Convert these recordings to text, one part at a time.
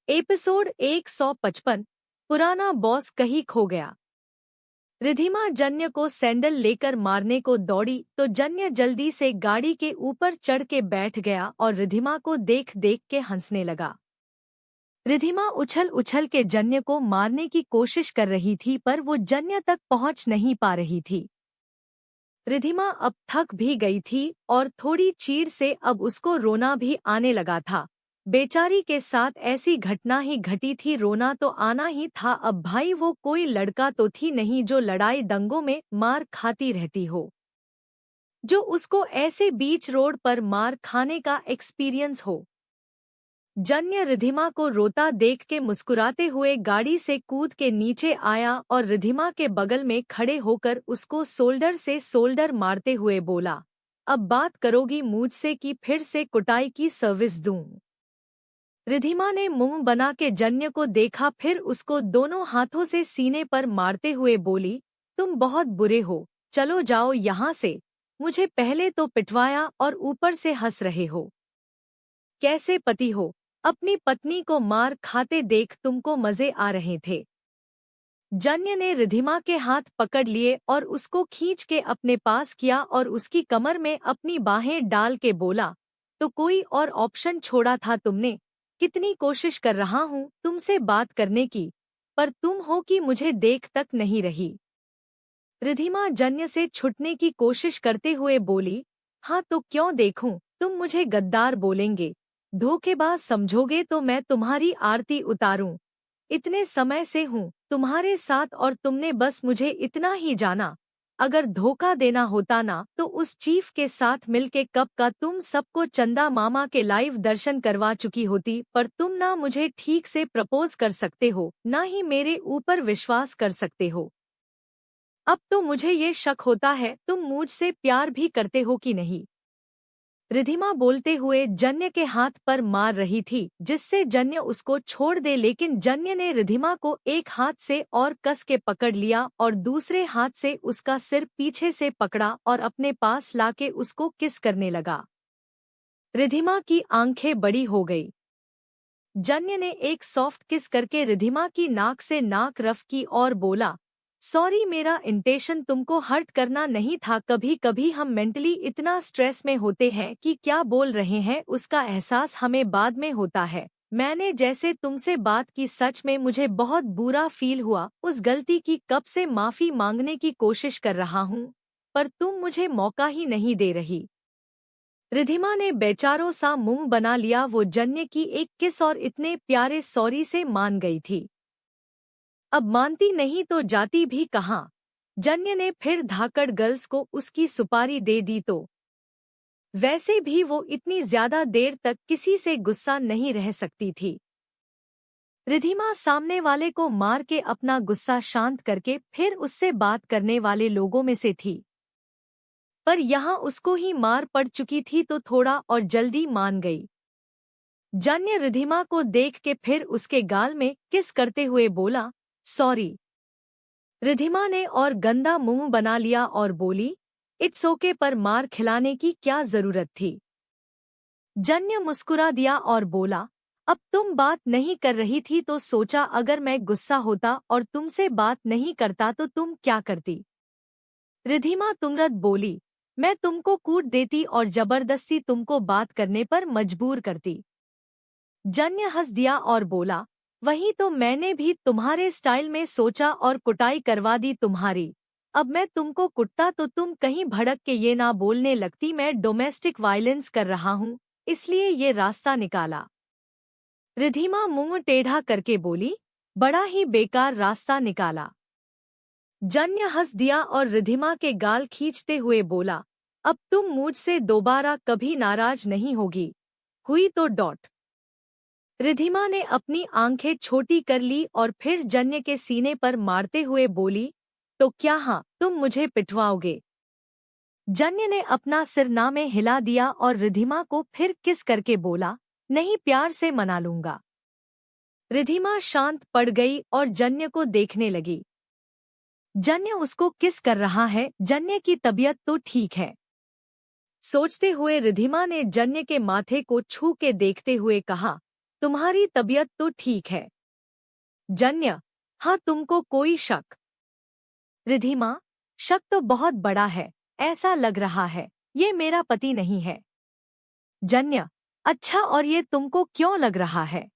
Episode 155। पुराना boss कहीं खो गया। रिधिमा जन्य को सैंडल लेकर मारने को दौड़ी तो जन्य जल्दी से गाड़ी के ऊपर चढ़ के बैठ गया और रिधिमा को देख देख के हंसने लगा। रिधिमा उछल उछल के जन्य को मारने की कोशिश कर रही थी पर वो जन्य तक पहुंच नहीं पा रही थी। रिधिमा अब थक भी गई थी और थोड़ी चीड़ से अब उसको रोना भी आने लगा था। बेचारी के साथ ऐसी घटना ही घटी थी, रोना तो आना ही था। अब भाई वो कोई लड़का तो थी नहीं जो लड़ाई दंगों में मार खाती रहती हो, जो उसको ऐसे बीच रोड पर मार खाने का एक्सपीरियंस हो। जन्य रिधिमा को रोता देख के मुस्कुराते हुए गाड़ी से कूद के नीचे आया और रिधिमा के बगल में खड़े होकर उसको शोल्डर से शोल्डर मारते हुए बोला, अब बात करोगी मुझसे कि फिर से कुटाई की सर्विस दूं? रिधिमा ने मुंह बना के जन्य को देखा, फिर उसको दोनों हाथों से सीने पर मारते हुए बोली, तुम बहुत बुरे हो, चलो जाओ यहाँ से। मुझे पहले तो पिटवाया और ऊपर से हंस रहे हो। कैसे पति हो? अपनी पत्नी को मार खाते देख तुमको मजे आ रहे थे। जन्य ने रिधिमा के हाथ पकड़ लिए और उसको खींच के अपने पास किया और उसकी कमर में अपनी बाहें डाल के बोला, तो कोई और ऑप्शन छोड़ा था तुमने? कितनी कोशिश कर रहा हूँ तुमसे बात करने की, पर तुम हो कि मुझे देख तक नहीं रही। रिधिमा जन्य से छुटने की कोशिश करते हुए बोली, हाँ तो क्यों देखूं? तुम मुझे गद्दार बोलेंगे, धोखेबाज समझोगे तो मैं तुम्हारी आरती उतारूं। इतने समय से हूँ तुम्हारे साथ और तुमने बस मुझे इतना ही जाना। अगर धोखा देना होता ना तो उस चीफ के साथ मिलके कब का तुम सबको चंदा मामा के लाइव दर्शन करवा चुकी होती, पर तुम ना मुझे ठीक से प्रपोज कर सकते हो ना ही मेरे ऊपर विश्वास कर सकते हो। अब तो मुझे ये शक होता है तुम मुझसे प्यार भी करते हो कि नहीं। रिधिमा बोलते हुए जन्य के हाथ पर मार रही थी जिससे जन्य उसको छोड़ दे, लेकिन जन्य ने रिधिमा को एक हाथ से और कस के पकड़ लिया और दूसरे हाथ से उसका सिर पीछे से पकड़ा और अपने पास लाके उसको किस करने लगा। रिधिमा की आंखें बड़ी हो गई। जन्य ने एक सॉफ्ट किस करके रिधिमा की नाक से नाक रफ की और बोला, सॉरी, मेरा इंटेंशन तुमको हर्ट करना नहीं था। कभी कभी हम मेंटली इतना स्ट्रेस में होते हैं कि क्या बोल रहे हैं उसका एहसास हमें बाद में होता है। मैंने जैसे तुमसे बात की, सच में मुझे बहुत बुरा फील हुआ। उस गलती की कब से माफी मांगने की कोशिश कर रहा हूँ, पर तुम मुझे मौका ही नहीं दे रही। रिधिमा ने बेचारों सा मुंह बना लिया। वो जन्य की एक किस और इतने प्यारे सॉरी से मान गई थी, अब मानती नहीं तो जाती भी कहाँ। जन्य ने फिर धाकड़ गर्ल्स को उसकी सुपारी दे दी तो वैसे भी वो इतनी ज्यादा देर तक किसी से गुस्सा नहीं रह सकती थी। रिधिमा सामने वाले को मार के अपना गुस्सा शांत करके फिर उससे बात करने वाले लोगों में से थी, पर यहाँ उसको ही मार पड़ चुकी थी तो थोड़ा और जल्दी मान गई। जन्य रिधिमा को देख के फिर उसके गाल में किस करते हुए बोला, सॉरी। रिधिमा ने और गंदा मुंह बना लिया और बोली, इट्स ओके, पर मार खिलाने की क्या जरूरत थी? जन्य मुस्कुरा दिया और बोला, अब तुम बात नहीं कर रही थी तो सोचा अगर मैं गुस्सा होता और तुमसे बात नहीं करता तो तुम क्या करती? रिधिमा तुरंत बोली, मैं तुमको कूट देती और जबरदस्ती तुमको बात करने पर मजबूर करती। जन्य हंस दिया और बोला, वही तो मैंने भी तुम्हारे स्टाइल में सोचा और कुटाई करवा दी तुम्हारी। अब मैं तुमको कुटता तो तुम कहीं भड़क के ये ना बोलने लगती मैं डोमेस्टिक वायलेंस कर रहा हूँ, इसलिए ये रास्ता निकाला। रिधिमा मुंह टेढ़ा करके बोली, बड़ा ही बेकार रास्ता निकाला। जन्य हंस दिया और रिधिमा के गाल खींचते हुए बोला, अब तुम मुझसे दोबारा कभी नाराज नहीं होगी, हुई तो डॉट। रिधिमा ने अपनी आंखें छोटी कर ली और फिर जन्य के सीने पर मारते हुए बोली, तो क्या हाँ तुम मुझे पिटवाओगे? जन्य ने अपना सिर ना में हिला दिया और रिधिमा को फिर किस करके बोला, नहीं, प्यार से मना लूंगा। रिधिमा शांत पड़ गई और जन्य को देखने लगी। जन्य उसको किस कर रहा है, जन्य की तबीयत तो ठीक है। सोचते हुए रिधिमा ने जन्य के माथे को छू के देखते हुए कहा, तुम्हारी तबीयत तो ठीक है। जन्य, हाँ, तुमको कोई शक? रिधिमा, शक तो बहुत बड़ा है। ऐसा लग रहा है ये मेरा पति नहीं है। जन्य, अच्छा, और ये तुमको क्यों लग रहा है?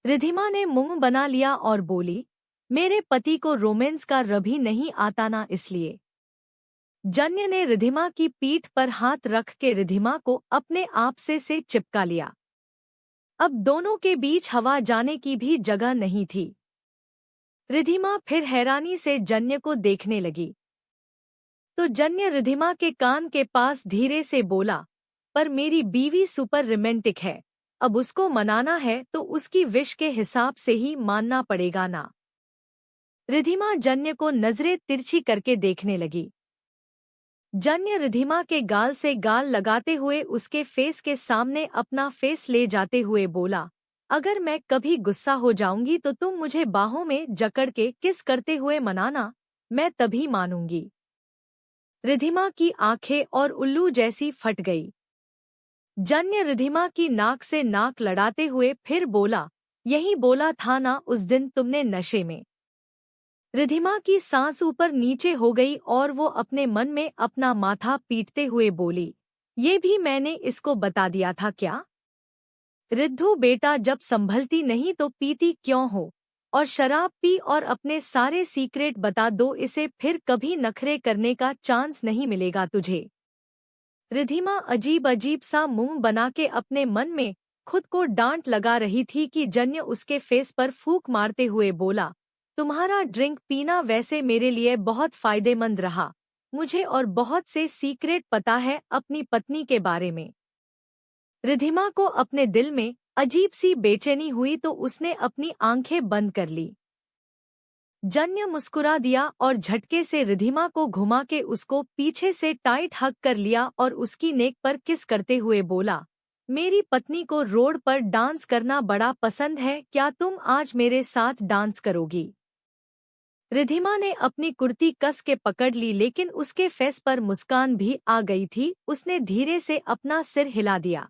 रिधिमा ने मुंह बना लिया और बोली, मेरे पति को रोमांस का रभी नहीं आता ना, इसलिए। जन्य ने रिधिमा की पीठ पर हाथ रख के रिधिमा को अपने आप से चिपका लिया। अब दोनों के बीच हवा जाने की भी जगह नहीं थी। रिधिमा फिर हैरानी से जन्य को देखने लगी तो जन्य रिधिमा के कान के पास धीरे से बोला, पर मेरी बीवी सुपर रोमांटिक है, अब उसको मनाना है तो उसकी विश के हिसाब से ही मानना पड़ेगा ना। रिधिमा जन्य को नजरें तिरछी करके देखने लगी। जन्य रिधिमा के गाल से गाल लगाते हुए उसके फेस के सामने अपना फेस ले जाते हुए बोला, अगर मैं कभी गुस्सा हो जाऊंगी तो तुम मुझे बाहों में जकड़ के किस करते हुए मनाना, मैं तभी मानूंगी। रिधिमा की आंखें और उल्लू जैसी फट गई। जन्य रिधिमा की नाक से नाक लड़ाते हुए फिर बोला, यही बोला था ना उस दिन तुमने नशे में। रिधिमा की सांस ऊपर नीचे हो गई और वो अपने मन में अपना माथा पीटते हुए बोली, ये भी मैंने इसको बता दिया था क्या? रिद्धू बेटा, जब संभलती नहीं तो पीती क्यों हो? और शराब पी और अपने सारे सीक्रेट बता दो इसे, फिर कभी नखरे करने का चांस नहीं मिलेगा तुझे। रिधिमा अजीब अजीब सा मुंह बना के अपने मन में खुद को डांट लगा रही थी कि जन्य उसके फेस पर फूंक मारते हुए बोला, तुम्हारा ड्रिंक पीना वैसे मेरे लिए बहुत फायदेमंद रहा, मुझे और बहुत से सीक्रेट पता है अपनी पत्नी के बारे में। रिधिमा को अपने दिल में अजीब सी बेचैनी हुई तो उसने अपनी आंखें बंद कर ली। जन्य मुस्कुरा दिया और झटके से रिधिमा को घुमा के उसको पीछे से टाइट हग कर लिया और उसकी नेक पर किस करते हुए बोला, मेरी पत्नी को रोड पर डांस करना बड़ा पसंद है, क्या तुम आज मेरे साथ डांस करोगी? रिधिमा ने अपनी कुर्ती कस के पकड़ ली लेकिन उसके फेस पर मुस्कान भी आ गई थी। उसने धीरे से अपना सिर हिला दिया।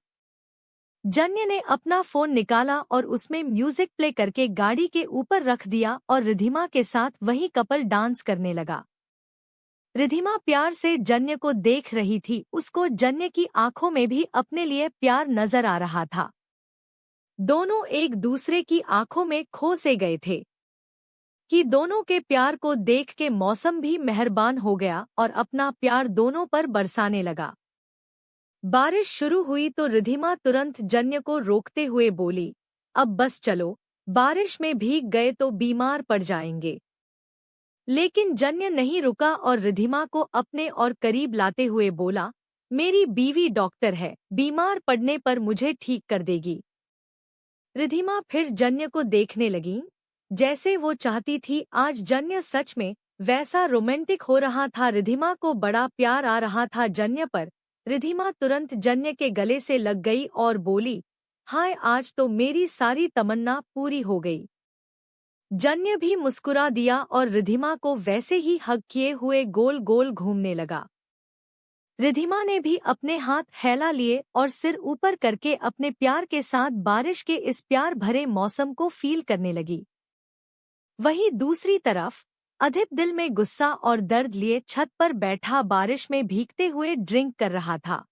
जन्य ने अपना फोन निकाला और उसमें म्यूजिक प्ले करके गाड़ी के ऊपर रख दिया और रिधिमा के साथ वही कपल डांस करने लगा। रिधिमा प्यार से जन्य को देख रही थी, उसको जन्य की आंखों में भी अपने लिए प्यार नजर आ रहा था। दोनों एक दूसरे की आंखों में खो से गए थे कि दोनों के प्यार को देख के मौसम भी मेहरबान हो गया और अपना प्यार दोनों पर बरसाने लगा। बारिश शुरू हुई तो रिधिमा तुरंत जन्य को रोकते हुए बोली, अब बस चलो, बारिश में भीग गए तो बीमार पड़ जाएंगे। लेकिन जन्य नहीं रुका और रिधिमा को अपने और करीब लाते हुए बोला, मेरी बीवी डॉक्टर है, बीमार पड़ने पर मुझे ठीक कर देगी। रिधिमा फिर जन्य को देखने लगी जैसे वो चाहती थी आज जन्य सच में वैसा रोमांटिक हो रहा था। रिधिमा को बड़ा प्यार आ रहा था जन्य पर। रिधिमा तुरंत जन्य के गले से लग गई और बोली, हाय, आज तो मेरी सारी तमन्ना पूरी हो गई। जन्य भी मुस्कुरा दिया और रिधिमा को वैसे ही हग किए हुए गोल गोल घूमने लगा। रिधिमा ने भी अपने हाथ फैला लिए और सिर ऊपर करके अपने प्यार के साथ बारिश के इस प्यार भरे मौसम को फील करने लगी। वहीं दूसरी तरफ अधिप दिल में गुस्सा और दर्द लिए छत पर बैठा बारिश में भीगते हुए ड्रिंक कर रहा था।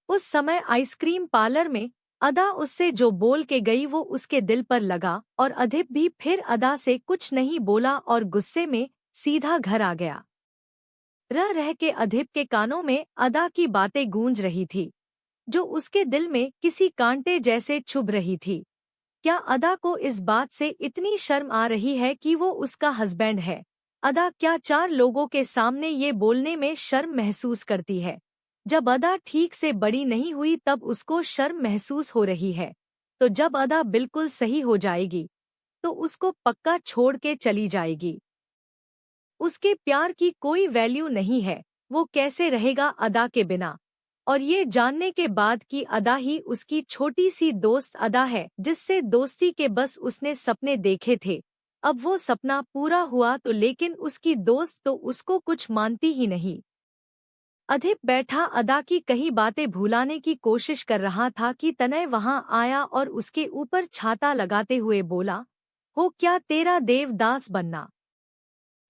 उस समय आइसक्रीम पार्लर में अदा उससे जो बोल के गई वो उसके दिल पर लगा और अधिप भी फिर अदा से कुछ नहीं बोला और गुस्से में सीधा घर आ गया। रह के अधिप के कानों में अदा की बातें गूंज रही थी जो उसके दिल में किसी कांटे जैसे चुभ रही थी। क्या अदा को इस बात से इतनी शर्म आ रही है कि वो उसका हस्बैंड है? अदा क्या 4 लोगों के सामने ये बोलने में शर्म महसूस करती है? जब अदा ठीक से बड़ी नहीं हुई तब उसको शर्म महसूस हो रही है, तो जब अदा बिल्कुल सही हो जाएगी तो उसको पक्का छोड़ के चली जाएगी। उसके प्यार की कोई वैल्यू नहीं है, वो कैसे रहेगा अदा के बिना? और ये जानने के बाद कि अदा ही उसकी छोटी सी दोस्त अदा है जिससे दोस्ती के बस उसने सपने देखे थे, अब वो सपना पूरा हुआ तो लेकिन उसकी दोस्त तो उसको कुछ मानती ही नहीं। अधिप बैठा अदा की कई बातें भुलाने की कोशिश कर रहा था कि तनय वहां आया और उसके ऊपर छाता लगाते हुए बोला, हो क्या तेरा देवदास बनना।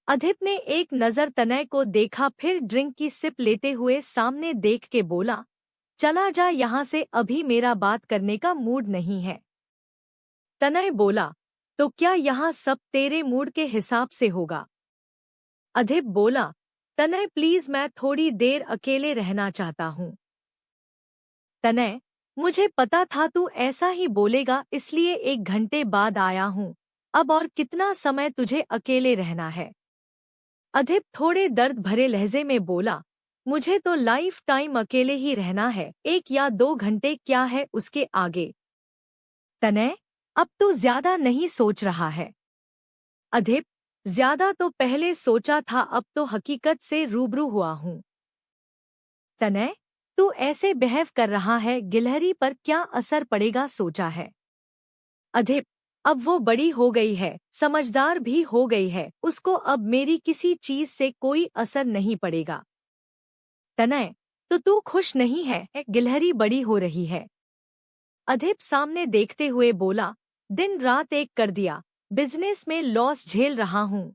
अधिप ने एक नज़र तनय को देखा, फिर ड्रिंक की सिप लेते हुए सामने देख के बोला, चला जा यहाँ से, अभी मेरा बात करने का मूड नहीं है। तनय बोला, तो क्या यहाँ सब तेरे मूड के हिसाब से होगा। अधिप बोला, तनय प्लीज, मैं थोड़ी देर अकेले रहना चाहता हूँ। तनय, मुझे पता था तू ऐसा ही बोलेगा, इसलिए 1 घंटे बाद आया हूँ। अब और कितना समय तुझे अकेले रहना है। अधिप थोड़े दर्द भरे लहजे में बोला, मुझे तो लाइफ टाइम अकेले ही रहना है, 1 या 2 घंटे क्या है उसके आगे। तनय, अब तू ज्यादा नहीं सोच रहा है। अधिप, ज्यादा तो पहले सोचा था, अब तो हकीकत से रूबरू हुआ हूँ। तनय, तू ऐसे बिहेव कर रहा है, गिलहरी पर क्या असर पड़ेगा सोचा है। अधिप, अब वो बड़ी हो गई है, समझदार भी हो गई है, उसको अब मेरी किसी चीज से कोई असर नहीं पड़ेगा। तनय, तो तू खुश नहीं है, गिलहरी बड़ी हो रही है। अधिप सामने देखते हुए बोला, दिन रात एक कर दिया, बिजनेस में लॉस झेल रहा हूँ।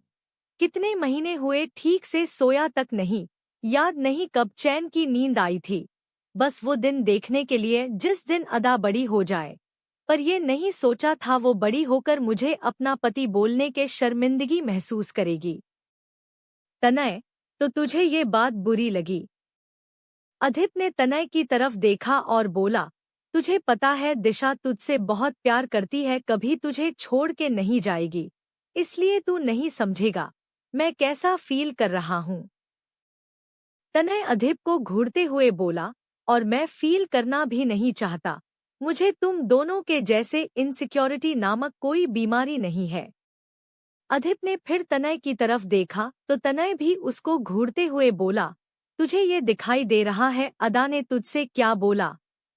कितने महीने हुए ठीक से सोया तक नहीं, याद नहीं कब चैन की नींद आई थी, बस वो दिन देखने के लिए जिस दिन अदा बड़ी हो जाए। पर ये नहीं सोचा था वो बड़ी होकर मुझे अपना पति बोलने के शर्मिंदगी महसूस करेगी। तनय, तो तुझे ये बात बुरी लगी। अधिप ने तनय की तरफ देखा और बोला, तुझे पता है दिशा तुझसे बहुत प्यार करती है, कभी तुझे छोड़ के नहीं जाएगी, इसलिए तू नहीं समझेगा मैं कैसा फील कर रहा हूँ। तनय अधिप को घूरते हुए बोला, और मैं फील करना भी नहीं चाहता, मुझे तुम दोनों के जैसे इनसिक्योरिटी नामक कोई बीमारी नहीं है। अधिप ने फिर तनय की तरफ देखा तो तनय भी उसको घूरते हुए बोला, तुझे ये दिखाई दे रहा है अदा ने तुझसे क्या बोला,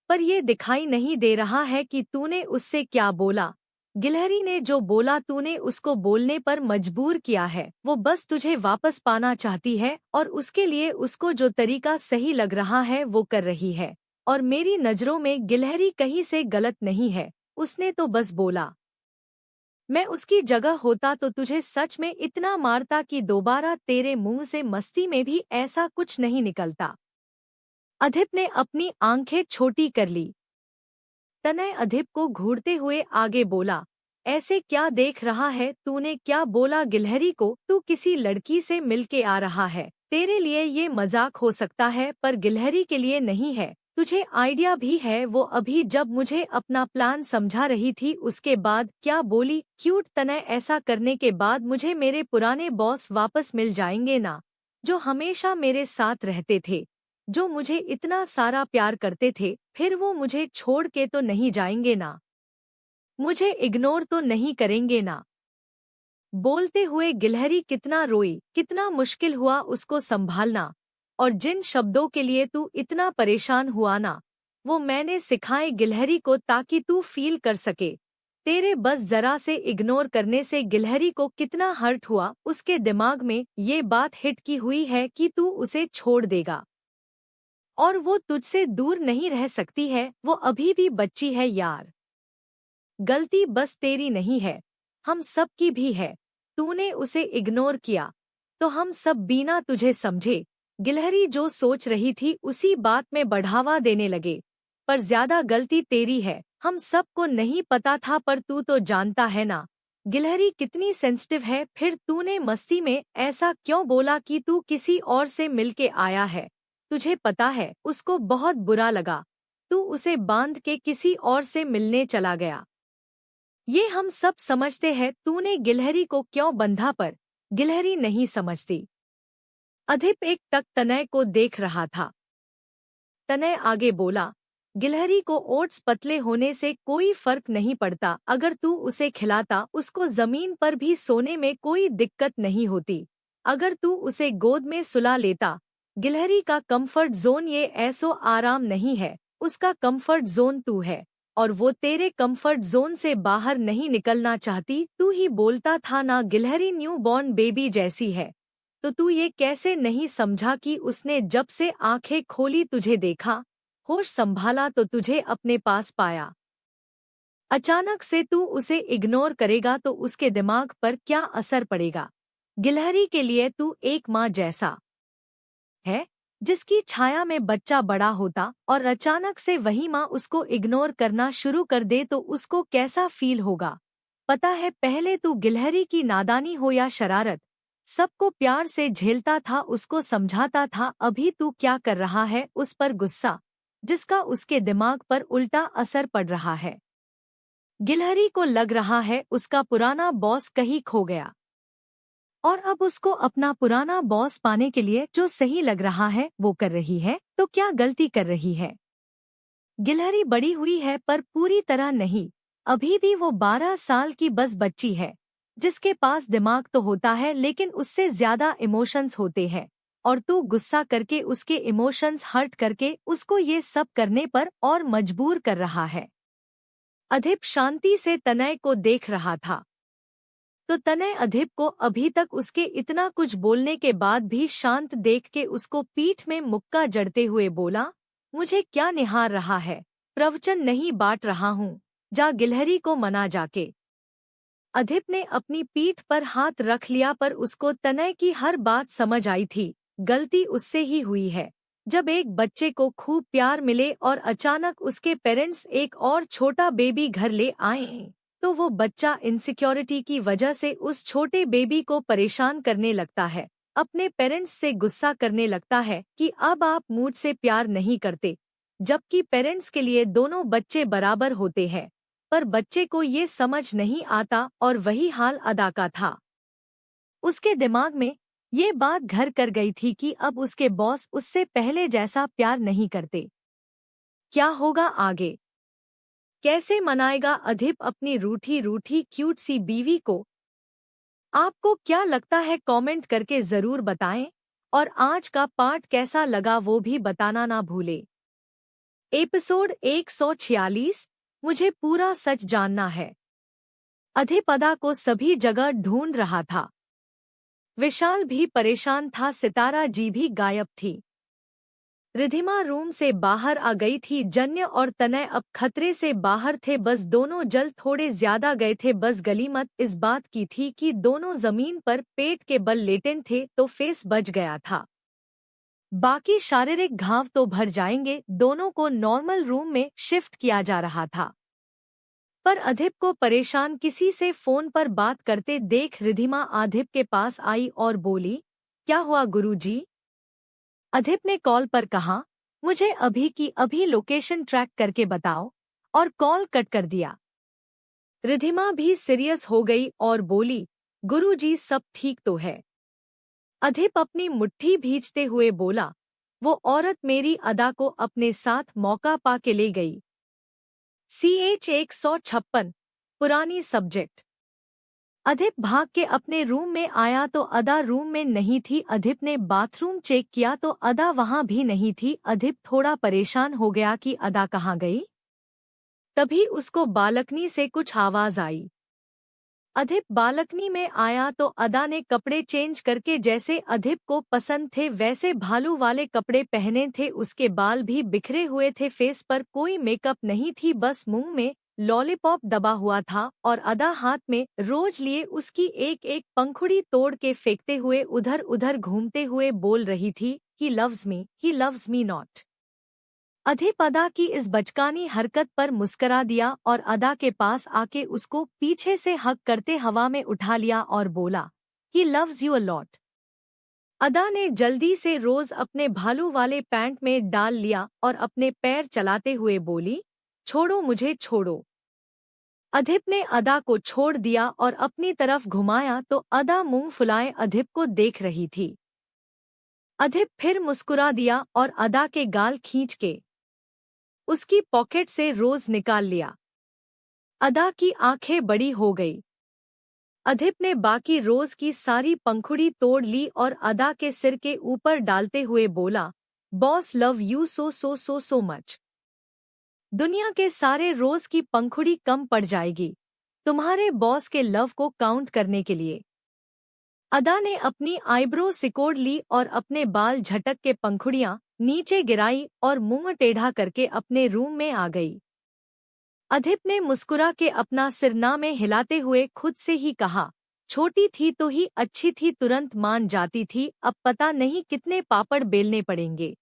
पर ये दिखाई नहीं दे रहा है कि तूने उससे क्या बोला। गिलहरी ने जो बोला तूने उसको बोलने पर मजबूर किया है, वो बस तुझे वापस पाना चाहती है और उसके लिए उसको जो तरीका सही लग रहा है वो कर रही है। और मेरी नज़रों में गिलहरी कहीं से गलत नहीं है, उसने तो बस बोला। मैं उसकी जगह होता तो तुझे सच में इतना मारता कि दोबारा तेरे मुंह से मस्ती में भी ऐसा कुछ नहीं निकलता। अधिप ने अपनी आंखें छोटी कर ली। तनय अधिप को घूरते हुए आगे बोला, ऐसे क्या देख रहा है, तूने क्या बोला गिलहरी को, तू किसी लड़की से मिलके आ रहा है, तेरे लिए ये मजाक हो सकता है पर गिलहरी के लिए नहीं है। तुझे आइडिया भी है वो अभी जब मुझे अपना प्लान समझा रही थी उसके बाद क्या बोली, क्यूट तनय, ऐसा करने के बाद मुझे मेरे पुराने बॉस वापस मिल जाएंगे ना, जो हमेशा मेरे साथ रहते थे, जो मुझे इतना सारा प्यार करते थे, फिर वो मुझे छोड़ के तो नहीं जाएंगे ना, मुझे इग्नोर तो नहीं करेंगे ना। बोलते हुए गिलहरी कितना रोई, कितना मुश्किल हुआ उसको संभालना, और जिन शब्दों के लिए तू इतना परेशान हुआ ना, वो मैंने सिखाए गिलहरी को ताकि तू फील कर सके। तेरे बस जरा से इग्नोर करने से गिलहरी को कितना हर्ट हुआ, उसके दिमाग में ये बात हिट की हुई है कि तू उसे छोड़ देगा और वो तुझसे दूर नहीं रह सकती है, वो अभी भी बच्ची है यार। गलती बस तेरी नहीं है, हम सब की भी है, तूने उसे इग्नोर किया तो हम सब बिना तुझे समझे गिलहरी जो सोच रही थी उसी बात में बढ़ावा देने लगे। पर ज्यादा गलती तेरी है, हम सबको नहीं पता था पर तू तो जानता है ना गिलहरी कितनी सेंसिटिव है, फिर तूने मस्ती में ऐसा क्यों बोला कि तू किसी और से मिलके आया है, तुझे पता है उसको बहुत बुरा लगा, तू उसे बांध के किसी और से मिलने चला गया। ये हम सब समझते हैं तूने गिलहरी को क्यों बंधा, पर गिलहरी नहीं समझती। अधिप एक टक तनय को देख रहा था। तनय आगे बोला, गिलहरी को ओट्स पतले होने से कोई फर्क नहीं पड़ता, अगर तू उसे खिलाता उसको जमीन पर भी सोने में कोई दिक्कत नहीं होती, अगर तू उसे गोद में सुला लेता। गिलहरी का कंफर्ट जोन ये ऐसो आराम नहीं है, उसका कंफर्ट जोन तू है और वो तेरे कंफर्ट जोन से बाहर नहीं निकलना चाहती। तू ही बोलता था ना गिलहरी न्यू बॉर्न बेबी जैसी है, तो तू ये कैसे नहीं समझा कि उसने जब से आंखें खोली तुझे देखा, होश संभाला तो तुझे अपने पास पाया। अचानक से तू उसे इग्नोर करेगा तो उसके दिमाग पर क्या असर पड़ेगा। गिलहरी के लिए तू एक माँ जैसा है, जिसकी छाया में बच्चा बड़ा होता, और अचानक से वही माँ उसको इग्नोर करना शुरू कर दे तो उसको कैसा फील होगा। पता है, पहले तू गिलहरी की नादानी हो या शरारत, सबको प्यार से झेलता था, उसको समझाता था। अभी तू क्या कर रहा है? उस पर गुस्सा, जिसका उसके दिमाग पर उल्टा असर पड़ रहा है। गिलहरी को लग रहा है उसका पुराना बॉस कहीं खो गया, और अब उसको अपना पुराना बॉस पाने के लिए जो सही लग रहा है वो कर रही है, तो क्या गलती कर रही है? गिलहरी बड़ी हुई है पर पूरी तरह नहीं। अभी भी वो 12 साल की बस बच्ची है, जिसके पास दिमाग तो होता है लेकिन उससे ज्यादा इमोशंस होते हैं। और तू गुस्सा करके उसके इमोशंस हर्ट करके उसको ये सब करने पर और मजबूर कर रहा है। अधिप शांति से तनय को देख रहा था। तो तनय अधिप को अभी तक उसके इतना कुछ बोलने के बाद भी शांत देख के उसको पीठ में मुक्का जड़ते हुए बोला, मुझे क्या निहार रहा है? प्रवचन नहीं बांट रहा हूँ, जा गिलहरी को मना जाके। अधिप ने अपनी पीठ पर हाथ रख लिया पर उसको तनय की हर बात समझ आई थी। गलती उससे ही हुई है। जब एक बच्चे को खूब प्यार मिले और अचानक उसके पेरेंट्स एक और छोटा बेबी घर ले आए, तो वो बच्चा इनसिक्योरिटी की वजह से उस छोटे बेबी को परेशान करने लगता है। अपने पेरेंट्स से गुस्सा करने लगता है कि अब आप मुझसे प्यार नहीं करते, जबकि पेरेंट्स के लिए दोनों बच्चे बराबर होते हैं। पर बच्चे को ये समझ नहीं आता और वही हाल अदा का था। उसके दिमाग में ये बात घर कर गई थी कि अब उसके बॉस उससे पहले जैसा प्यार नहीं करते। क्या होगा आगे? कैसे मनाएगा अधिप अपनी रूठी रूठी क्यूट सी बीवी को? आपको क्या लगता है? कमेंट करके जरूर बताएं, और आज का पार्ट कैसा लगा वो भी बताना ना भूले। एपिसोड 146, मुझे पूरा सच जानना है। अधिपदा को सभी जगह ढूंढ रहा था। विशाल भी परेशान था, सितारा जी भी गायब थी। रिधिमा रूम से बाहर आ गई थी। जन्य और तनय अब खतरे से बाहर थे, बस दोनों जल थोड़े ज्यादा गए थे। बस गलीमत इस बात की थी कि दोनों जमीन पर पेट के बल लेटे थे तो फेस बच गया था। बाकी शारीरिक घाव तो भर जाएंगे। दोनों को नॉर्मल रूम में शिफ्ट किया जा रहा था। पर अधिप को परेशान किसी से फोन पर बात करते देख रिधिमा अधिप के पास आई और बोली, क्या हुआ गुरुजी? अधिप ने कॉल पर कहा, मुझे अभी की अभी लोकेशन ट्रैक करके बताओ, और कॉल कट कर दिया। रिधिमा भी सीरियस हो गई और बोली, गुरुजी सब ठीक तो है? अधिप अपनी मुट्ठी भींचते हुए बोला, वो औरत मेरी अदा को अपने साथ मौका पा के ले गई। CH 156, पुरानी सब्जेक्ट। अधिप भाग के अपने रूम में आया तो अदा रूम में नहीं थी। अधिप ने बाथरूम चेक किया तो अदा वहां भी नहीं थी। अधिप थोड़ा परेशान हो गया कि अदा कहाँ गई। तभी उसको बालकनी से कुछ आवाज आई। अधिप बालकनी में आया तो अदा ने कपड़े चेंज करके जैसे अधिप को पसंद थे वैसे भालू वाले कपड़े पहने थे। उसके बाल भी बिखरे हुए थे, फेस पर कोई मेकअप नहीं थी, बस मुंह में लॉलीपॉप दबा हुआ था, और अदा हाथ में रोज लिए उसकी एक एक पंखुड़ी तोड़ के फेंकते हुए उधर उधर घूमते हुए बोल रही थी, ही लव्स मी नॉट। अधिप अदा की इस बचकानी हरकत पर मुस्करा दिया और अदा के पास आके उसको पीछे से हक करते हवा में उठा लिया और बोला, he loves you a lot. अदा ने जल्दी से रोज अपने भालू वाले पैंट में डाल लिया और अपने पैर चलाते हुए बोली, छोड़ो मुझे छोड़ो। अधिप ने अदा को छोड़ दिया और अपनी तरफ घुमाया तो अदा मुंह फुलाए अधिप को देख रही थी। अधिप फिर मुस्कुरा दिया और अदा के गाल खींच के उसकी पॉकेट से रोज निकाल लिया। अदा की आंखें बड़ी हो गई। अधिप ने बाकी रोज की सारी पंखुड़ी तोड़ ली और अदा के सिर के ऊपर डालते हुए बोला, boss love you so much. दुनिया के सारे रोज की पंखुड़ी कम पड़ जाएगी तुम्हारे बॉस के लव को काउंट करने के लिए। अदा ने अपनी आईब्रो सिकोड़ ली और अपने बाल झटक के पंखुड़ियां नीचे गिराई और मुंह टेढ़ा करके अपने रूम में आ गई। अधिप ने मुस्कुरा के अपना सिरना में हिलाते हुए खुद से ही कहा, छोटी थी तो ही अच्छी थी, तुरंत मान जाती थी, अब पता नहीं कितने पापड़ बेलने पड़ेंगे।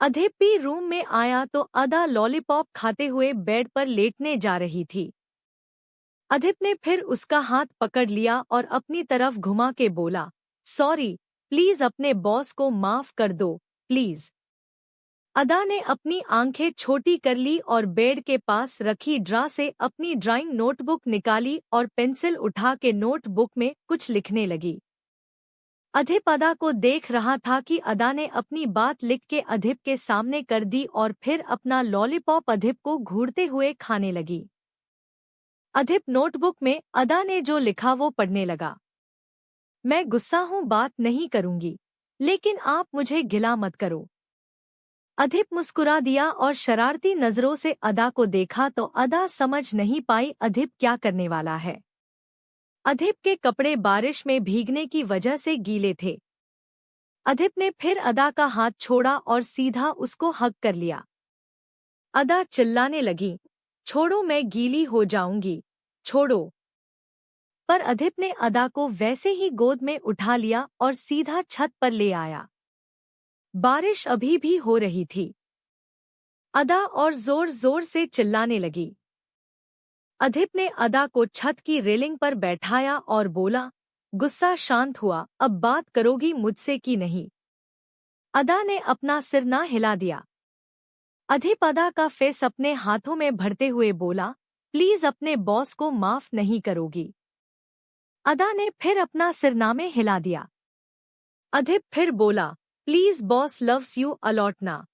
अधिप भी रूम में आया तो अदा लॉलीपॉप खाते हुए बेड पर लेटने जा रही थी। अधिप ने फिर उसका हाथ पकड़ लिया और अपनी तरफ घुमा के बोला, सॉरी, प्लीज अपने बॉस को माफ कर दो, प्लीज। अदा ने अपनी आंखें छोटी कर ली और बेड के पास रखी ड्रा से अपनी ड्राइंग नोटबुक निकाली और पेंसिल उठा के नोटबुक में कुछ लिखने लगी। अधिप अदा को देख रहा था कि अदा ने अपनी बात लिख के अधिप के सामने कर दी और फिर अपना लॉलीपॉप अधिप को घूरते हुए खाने लगी। अधिप नोटबुक में अदा ने जो लिखा वो पढ़ने लगा। मैं गुस्सा हूँ, बात नहीं करूंगी, लेकिन आप मुझे गिला मत करो। अधिप मुस्कुरा दिया और शरारती नजरों से अदा को देखा तो अदा समझ नहीं पाई अधिप क्या करने वाला है। अधिप के कपड़े बारिश में भीगने की वजह से गीले थे। अधिप ने फिर अदा का हाथ छोड़ा और सीधा उसको हग कर लिया। अदा चिल्लाने लगी, छोड़ो, मैं गीली हो जाऊंगी, छोड़ो। पर अधिप ने अदा को वैसे ही गोद में उठा लिया और सीधा छत पर ले आया। बारिश अभी भी हो रही थी। अदा और जोर जोर से चिल्लाने लगी। अधिप ने अदा को छत की रेलिंग पर बैठाया और बोला, गुस्सा शांत हुआ, अब बात करोगी मुझसे कि नहीं? अदा ने अपना सिर ना हिला दिया। अधिप अदा का फेस अपने हाथों में भरते हुए बोला, प्लीज अपने बॉस को माफ नहीं करोगी? अदा ने फिर अपना सिरनामे हिला दिया। अधिप फिर बोला, please boss loves you a lot ना।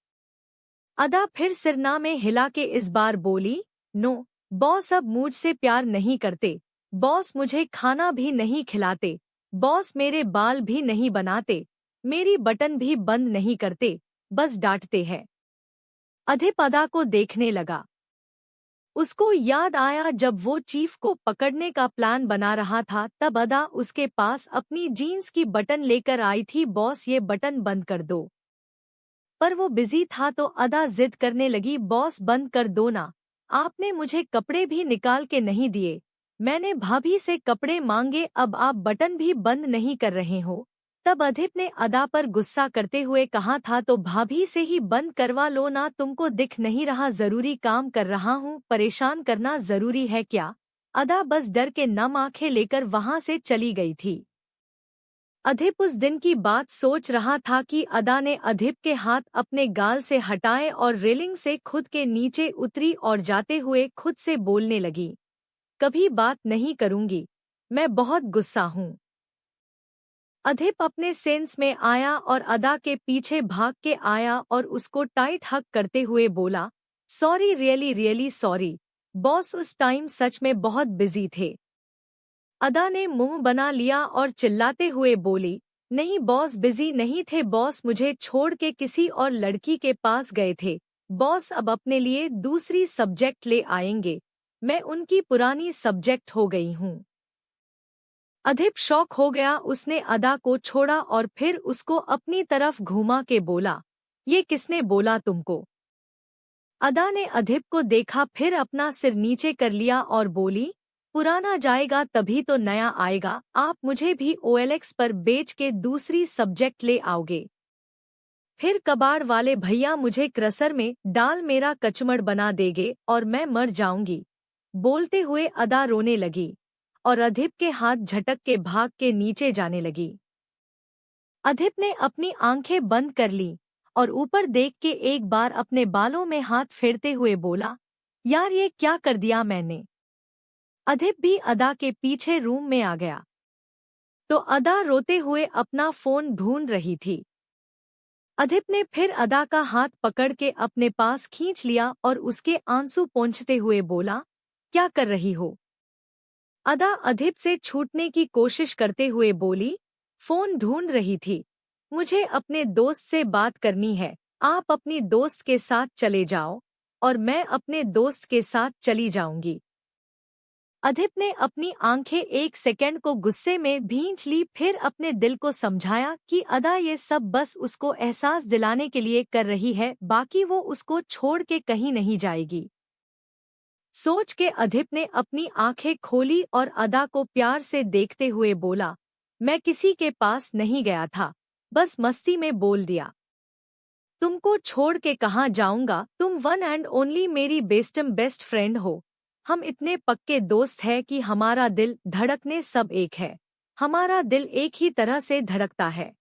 अदा फिर सिरनामे हिला के इस बार बोली, नो बॉस, अब मुझसे प्यार नहीं करते, बॉस मुझे खाना भी नहीं खिलाते, बॉस मेरे बाल भी नहीं बनाते, मेरी बटन भी बंद नहीं करते, बस डांटते हैं। अधिप अदा को देखने लगा। उसको याद आया जब वो चीफ को पकड़ने का प्लान बना रहा था तब अदा उसके पास अपनी जीन्स की बटन लेकर आई थी, बॉस ये बटन बंद कर दो। पर वो बिजी था तो अदा जिद करने लगी, बॉस बंद कर दो ना, आपने मुझे कपड़े भी निकाल के नहीं दिए, मैंने भाभी से कपड़े मांगे, अब आप बटन भी बंद नहीं कर रहे हो। तब अधिप ने अदा पर गुस्सा करते हुए कहा था, तो भाभी से ही बंद करवा लो ना, तुमको दिख नहीं रहा जरूरी काम कर रहा हूँ, परेशान करना जरूरी है क्या? अदा बस डर के नम आंखें लेकर वहां से चली गई थी। अधिप उस दिन की बात सोच रहा था कि अदा ने अधिप के हाथ अपने गाल से हटाए और रेलिंग से खुद के नीचे उतरी और जाते हुए खुद से बोलने लगी, कभी बात नहीं करूंगी, मैं बहुत गुस्सा हूँ। अधिप अपने सेंस में आया और अदा के पीछे भाग के आया और उसको टाइट हग करते हुए बोला, sorry, really really sorry boss, उस टाइम सच में बहुत बिजी थे। अदा ने मुंह बना लिया और चिल्लाते हुए बोली, नहीं बॉस, बिजी नहीं थे बॉस, मुझे छोड़ के किसी और लड़की के पास गए थे बॉस, अब अपने लिए दूसरी सब्जेक्ट ले आएंगे, मैं उनकी पुरानी सब्जेक्ट हो गई हूँ। अधिप शॉक हो गया, उसने अदा को छोड़ा और फिर उसको अपनी तरफ घुमा के बोला, ये किसने बोला तुमको? अदा ने अधिप को देखा, फिर अपना सिर नीचे कर लिया और बोली, पुराना जाएगा तभी तो नया आएगा, आप मुझे भी OLX पर बेच के दूसरी सब्जेक्ट ले आओगे, फिर कबाड़ वाले भैया मुझे क्रसर में डाल मेरा कचमड़ बना देंगे और मैं मर जाऊंगी। बोलते हुए अदा रोने लगी और अधिप के हाथ झटक के भाग के नीचे जाने लगी। अधिप ने अपनी आंखें बंद कर ली और ऊपर देख के एक बार अपने बालों में हाथ फेरते हुए बोला, यार ये क्या कर दिया मैंने? अधिप भी अदा के पीछे रूम में आ गया तो अदा रोते हुए अपना फोन ढूंढ रही थी। अधिप ने फिर अदा का हाथ पकड़ के अपने पास खींच लिया और उसके आंसू पोंछते हुए बोला, क्या कर रही हो? अदा अधिप से छूटने की कोशिश करते हुए बोली, फोन ढूंढ रही थी, मुझे अपने दोस्त से बात करनी है, आप अपनी दोस्त के साथ चले जाओ और मैं अपने दोस्त के साथ चली जाऊंगी। अधिप ने अपनी आंखें एक सेकंड को गुस्से में भींच ली, फिर अपने दिल को समझाया कि अदा ये सब बस उसको एहसास दिलाने के लिए कर रही है, बाकी वो उसको छोड़ के कहीं नहीं जाएगी। सोच के अधिप ने अपनी आंखें खोली और अदा को प्यार से देखते हुए बोला, मैं किसी के पास नहीं गया था, बस मस्ती में बोल दिया। तुमको छोड़ के कहाँ जाऊंगा, तुम वन एंड ओनली मेरी बेस्ट फ्रेंड हो। हम इतने पक्के दोस्त हैं कि हमारा दिल धड़कने सब एक है, हमारा दिल एक ही तरह से धड़कता है।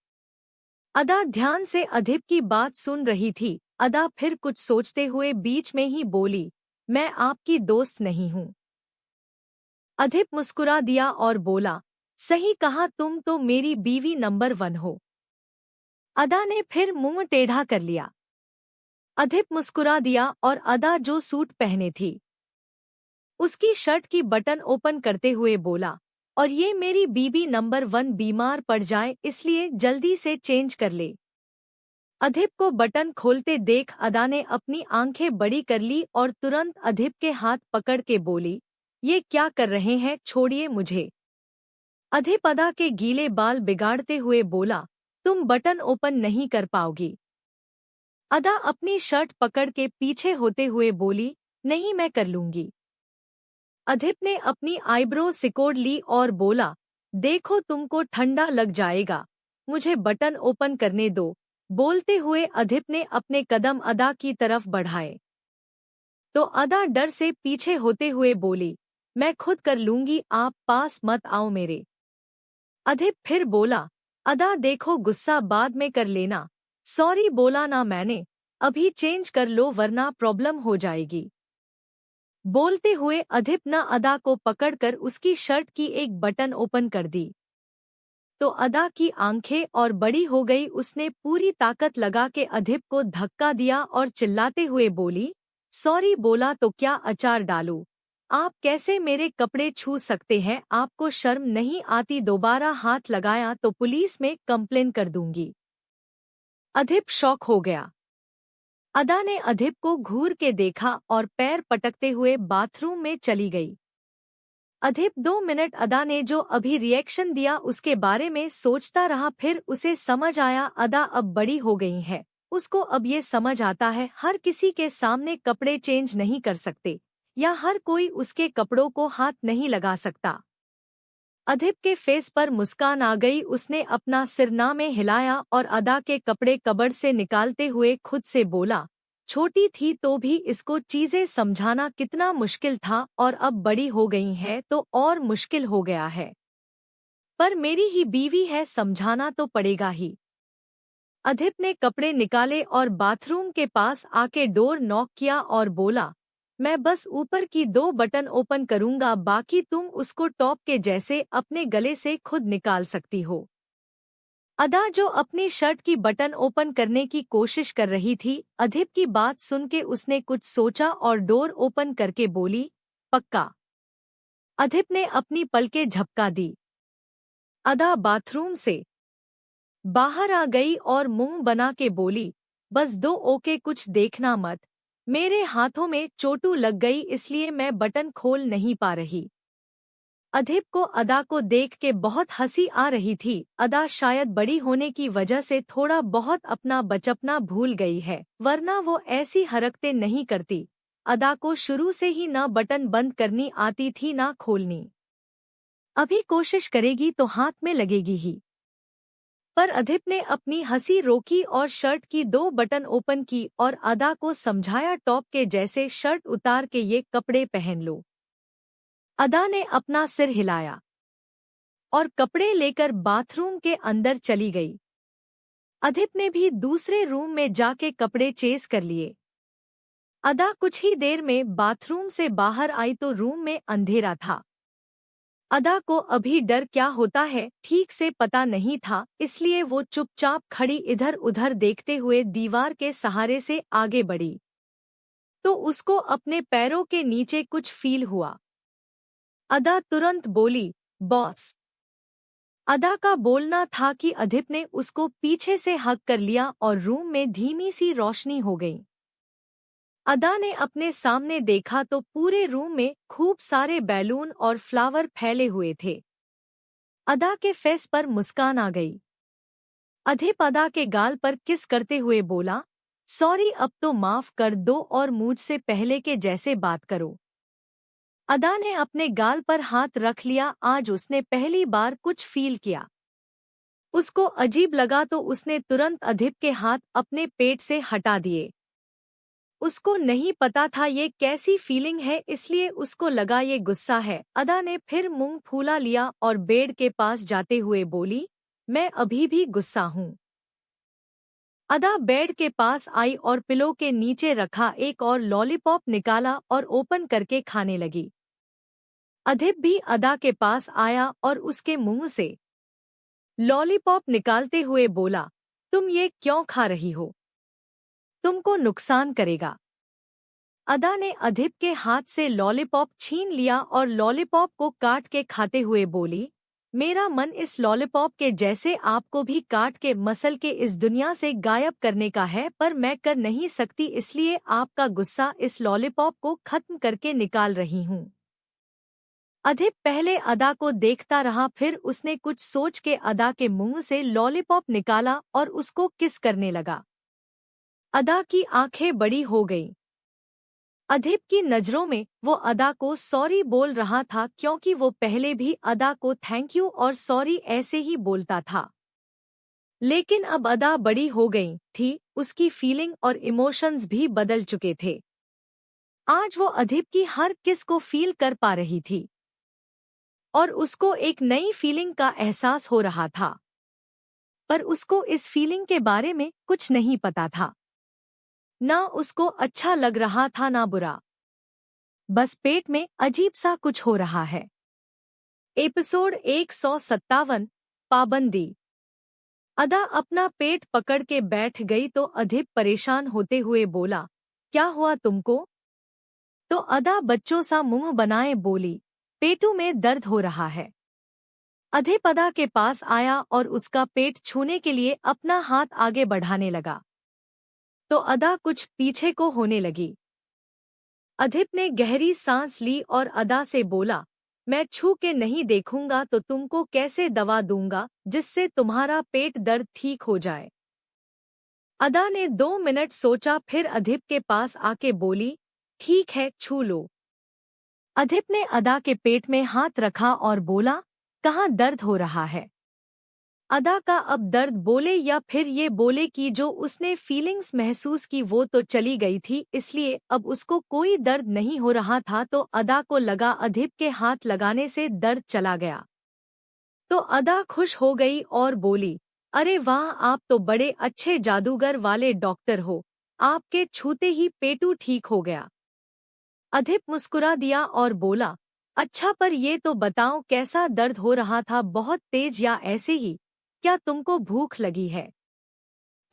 अदा ध्यान से अधिप की बात सुन रही थी। अदा फिर कुछ सोचते हुए बीच में ही बोली, मैं आपकी दोस्त नहीं हूँ। अधिप मुस्कुरा दिया और बोला, सही कहा, तुम तो मेरी बीवी नंबर 1 हो। अदा ने फिर मुंह टेढ़ा कर लिया। अधिप मुस्कुरा दिया और अदा जो सूट पहने थी उसकी शर्ट की बटन ओपन करते हुए बोला, और ये मेरी बीबी नंबर 1 बीमार पड़ जाए इसलिए जल्दी से चेंज कर ले। अधिप को बटन खोलते देख अदा ने अपनी आंखें बड़ी कर ली और तुरंत अधिप के हाथ पकड़ के बोली, ये क्या कर रहे हैं, छोड़िए मुझे। अधिप अदा के गीले बाल बिगाड़ते हुए बोला, तुम बटन ओपन नहीं कर पाओगी। अदा अपनी शर्ट पकड़ के पीछे होते हुए बोली, नहीं मैं कर लूंगी। अधिप ने अपनी आईब्रो सिकोड़ ली और बोला, देखो तुमको ठंडा लग जाएगा, मुझे बटन ओपन करने दो। बोलते हुए अधिप ने अपने कदम अदा की तरफ बढ़ाए तो अदा डर से पीछे होते हुए बोली, मैं खुद कर लूंगी, आप पास मत आओ मेरे। अधिप फिर बोला, अदा देखो गुस्सा बाद में कर लेना, सॉरी बोला ना मैंने, अभी चेंज कर लो वरना प्रॉब्लम हो जाएगी। बोलते हुए अधिप न अदा को पकड़कर उसकी शर्ट की एक बटन ओपन कर दी तो अदा की आंखें और बड़ी हो गई। उसने पूरी ताकत लगा के अधिप को धक्का दिया और चिल्लाते हुए बोली, सॉरी बोला तो क्या अचार डालूं? आप कैसे मेरे कपड़े छू सकते हैं, आपको शर्म नहीं आती? दोबारा हाथ लगाया तो पुलिस में कंप्लेन कर दूंगी। अधिप शॉक हो गया। अदा ने अधिप को घूर के देखा और पैर पटकते हुए बाथरूम में चली गई। अधिप 2 मिनट अदा ने जो अभी रिएक्शन दिया उसके बारे में सोचता रहा, फिर उसे समझ आया अदा अब बड़ी हो गई है। उसको अब ये समझ आता है हर किसी के सामने कपड़े चेंज नहीं कर सकते या हर कोई उसके कपड़ों को हाथ नहीं लगा सकता। अधिप के फेस पर मुस्कान आ गई। उसने अपना सिरना में हिलाया और अदा के कपड़े कबर्ड से निकालते हुए खुद से बोला, छोटी थी तो भी इसको चीजें समझाना कितना मुश्किल था और अब बड़ी हो गई है तो और मुश्किल हो गया है। पर मेरी ही बीवी है, समझाना तो पड़ेगा ही। अधिप ने कपड़े निकाले और बाथरूम के पास आके डोर नॉक किया और बोला, मैं बस ऊपर की 2 बटन ओपन करूंगा, बाकी तुम उसको टॉप के जैसे अपने गले से खुद निकाल सकती हो। अदा जो अपनी शर्ट की बटन ओपन करने की कोशिश कर रही थी, अधिप की बात सुन के उसने कुछ सोचा और डोर ओपन करके बोली, पक्का। अधिप ने अपनी पलकें झपका दी। अदा बाथरूम से बाहर आ गई और मुंह बना के बोली, बस 2 ओके, कुछ देखना मत। मेरे हाथों में चोटू लग गई इसलिए मैं बटन खोल नहीं पा रही। अधिप को अदा को देख के बहुत हंसी आ रही थी। अदा शायद बड़ी होने की वजह से थोड़ा बहुत अपना बचपना भूल गई है, वरना वो ऐसी हरकतें नहीं करती। अदा को शुरू से ही ना बटन बंद करनी आती थी ना खोलनी। अभी कोशिश करेगी तो हाथ में लगेगी ही। पर अधिप ने अपनी हंसी रोकी और शर्ट की 2 बटन ओपन की और अदा को समझाया, टॉप के जैसे शर्ट उतार के ये कपड़े पहन लो। अदा ने अपना सिर हिलाया और कपड़े लेकर बाथरूम के अंदर चली गई। अधिप ने भी दूसरे रूम में जाके कपड़े चेंज कर लिए। अदा कुछ ही देर में बाथरूम से बाहर आई तो रूम में अंधेरा था। अदा को अभी डर क्या होता है ठीक से पता नहीं था, इसलिए वो चुपचाप खड़ी इधर उधर देखते हुए दीवार के सहारे से आगे बढ़ी तो उसको अपने पैरों के नीचे कुछ फील हुआ। अदा तुरंत बोली, बॉस। अदा का बोलना था कि अधिप ने उसको पीछे से हग कर लिया और रूम में धीमी सी रोशनी हो गई। अदा ने अपने सामने देखा तो पूरे रूम में खूब सारे बैलून और फ्लावर फैले हुए थे। अदा के फेस पर मुस्कान आ गई। अधिप अदा के गाल पर किस करते हुए बोला, सॉरी, अब तो माफ कर दो और मुझसे पहले के जैसे बात करो। अदा ने अपने गाल पर हाथ रख लिया। आज उसने पहली बार कुछ फील किया। उसको अजीब लगा तो उसने तुरंत अधिप के हाथ अपने पेट से हटा दिए। उसको नहीं पता था ये कैसी फीलिंग है, इसलिए उसको लगा ये गुस्सा है। अदा ने फिर मुंह फूला लिया और बेड के पास जाते हुए बोली, मैं अभी भी गुस्सा हूँ। अदा बेड के पास आई और पिलो के नीचे रखा एक और लॉलीपॉप निकाला और ओपन करके खाने लगी। अधिप भी अदा के पास आया और उसके मुंह से लॉलीपॉप निकालते हुए बोला, तुम ये क्यों खा रही हो? तुमको नुकसान करेगा। अदा ने अधिप के हाथ से लॉलीपॉप छीन लिया और लॉलीपॉप को काट के खाते हुए बोली, मेरा मन इस लॉलीपॉप के जैसे आपको भी काट के मसल के इस दुनिया से गायब करने का है, पर मैं कर नहीं सकती, इसलिए आपका गुस्सा इस लॉलीपॉप को खत्म करके निकाल रही हूँ। अधिप पहले अदा को देखता रहा, फिर उसने कुछ सोच के अदा के मुंह से लॉलीपॉप निकाला और उसको किस करने लगा। अदा की आंखें बड़ी हो गईं। अधिप की नजरों में वो अदा को सॉरी बोल रहा था, क्योंकि वो पहले भी अदा को थैंक यू और सॉरी ऐसे ही बोलता था। लेकिन अब अदा बड़ी हो गई थी, उसकी फीलिंग और इमोशंस भी बदल चुके थे। आज वो अधिप की हर किस को फील कर पा रही थी और उसको एक नई फीलिंग का एहसास हो रहा था, पर उसको इस फीलिंग के बारे में कुछ नहीं पता था। ना उसको अच्छा लग रहा था ना बुरा, बस पेट में अजीब सा कुछ हो रहा है। एपिसोड 157 पाबंदी। अदा अपना पेट पकड़ के बैठ गई तो अधिप परेशान होते हुए बोला, क्या हुआ तुमको? तो अदा बच्चों सा मुंह बनाए बोली, पेटू में दर्द हो रहा है। अधिप अदा के पास आया और उसका पेट छूने के लिए अपना हाथ आगे बढ़ाने लगा तो अदा कुछ पीछे को होने लगी। अधिप ने गहरी सांस ली और अदा से बोला, मैं छू के नहीं देखूंगा तो तुमको कैसे दवा दूंगा जिससे तुम्हारा पेट दर्द ठीक हो जाए। अदा ने 2 मिनट सोचा, फिर अधिप के पास आके बोली, ठीक है, छू लो। अधिप ने अदा के पेट में हाथ रखा और बोला, कहाँ दर्द हो रहा है? अदा का अब दर्द बोले या फिर ये बोले कि जो उसने फीलिंग्स महसूस की वो तो चली गई थी, इसलिए अब उसको कोई दर्द नहीं हो रहा था। तो अदा को लगा अधिप के हाथ लगाने से दर्द चला गया। तो अदा खुश हो गई और बोली, अरे वाह, आप तो बड़े अच्छे जादूगर वाले डॉक्टर हो, आपके छूते ही पेटू ठीक हो गया। अधिप मुस्कुरा दिया और बोला, अच्छा, पर ये तो बताओ कैसा दर्द हो रहा था, बहुत तेज या ऐसे ही? क्या तुमको भूख लगी है?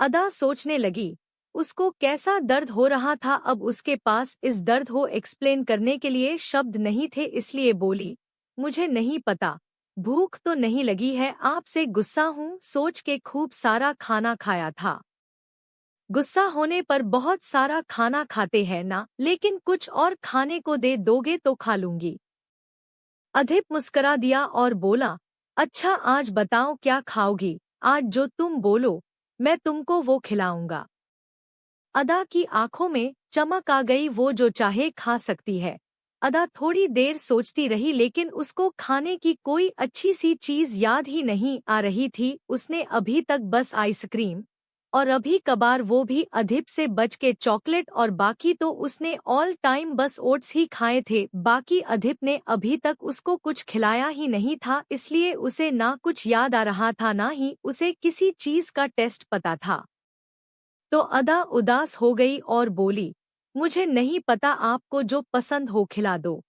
अदा सोचने लगी, उसको कैसा दर्द हो रहा था। अब उसके पास इस दर्द को एक्सप्लेन करने के लिए शब्द नहीं थे, इसलिए बोली, मुझे नहीं पता, भूख तो नहीं लगी है, आपसे गुस्सा हूँ, सोच के खूब सारा खाना खाया था। गुस्सा होने पर बहुत सारा खाना खाते हैं ना, लेकिन कुछ और खाने को दे दोगे तो खा लूंगी। अधिप मुस्करा दिया और बोला, अच्छा, आज बताओ क्या खाओगी? आज जो तुम बोलो मैं तुमको वो खिलाऊंगा। अदा की आंखों में चमक आ गई, वो जो चाहे खा सकती है। अदा थोड़ी देर सोचती रही, लेकिन उसको खाने की कोई अच्छी सी चीज याद ही नहीं आ रही थी। उसने अभी तक बस आइसक्रीम और अभी कबार वो भी अधिप से बच के चॉकलेट, और बाकी तो उसने ऑल टाइम बस ओट्स ही खाए थे। बाकी अधिप ने अभी तक उसको कुछ खिलाया ही नहीं था, इसलिए उसे ना कुछ याद आ रहा था, ना ही उसे किसी चीज का टेस्ट पता था। तो अदा उदास हो गई और बोली, मुझे नहीं पता, आपको जो पसंद हो खिला दो।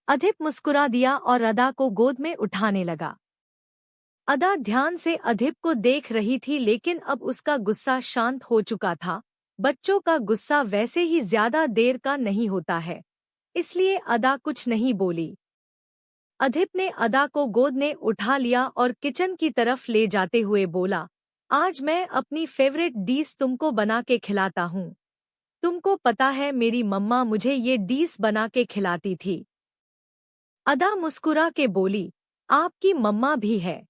अधिप मुस्कुरा दिया और अदा को गोद में उठाने लगा। अदा ध्यान से अधिप को देख रही थी, लेकिन अब उसका गुस्सा शांत हो चुका था। बच्चों का गुस्सा वैसे ही ज्यादा देर का नहीं होता है, इसलिए अदा कुछ नहीं बोली। अधिप ने अदा को गोद में उठा लिया और किचन की तरफ ले जाते हुए बोला, आज मैं अपनी फेवरेट डिश तुमको बना के खिलाता हूँ, तुमको पता है मेरी मम्मा मुझे ये डिश बना के खिलाती थी। अदा मुस्कुरा के बोली, आपकी मम्मा भी है?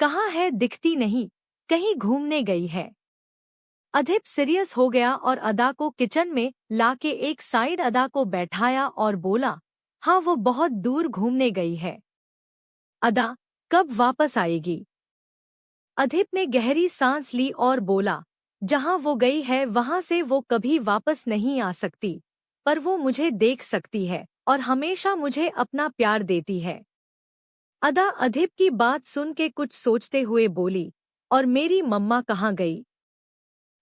कहाँ है, दिखती नहीं, कहीं घूमने गई है। अधिप सीरियस हो गया और अदा को किचन में लाके एक साइड अदा को बैठाया और बोला, हाँ वो बहुत दूर घूमने गई है। अदा, कब वापस आएगी? अधिप ने गहरी सांस ली और बोला, जहाँ वो गई है वहाँ से वो कभी वापस नहीं आ सकती, पर वो मुझे देख सकती है और हमेशा मुझे अपना प्यार देती है। अदा अधिप की बात सुन के कुछ सोचते हुए बोली, और मेरी मम्मा कहाँ गई?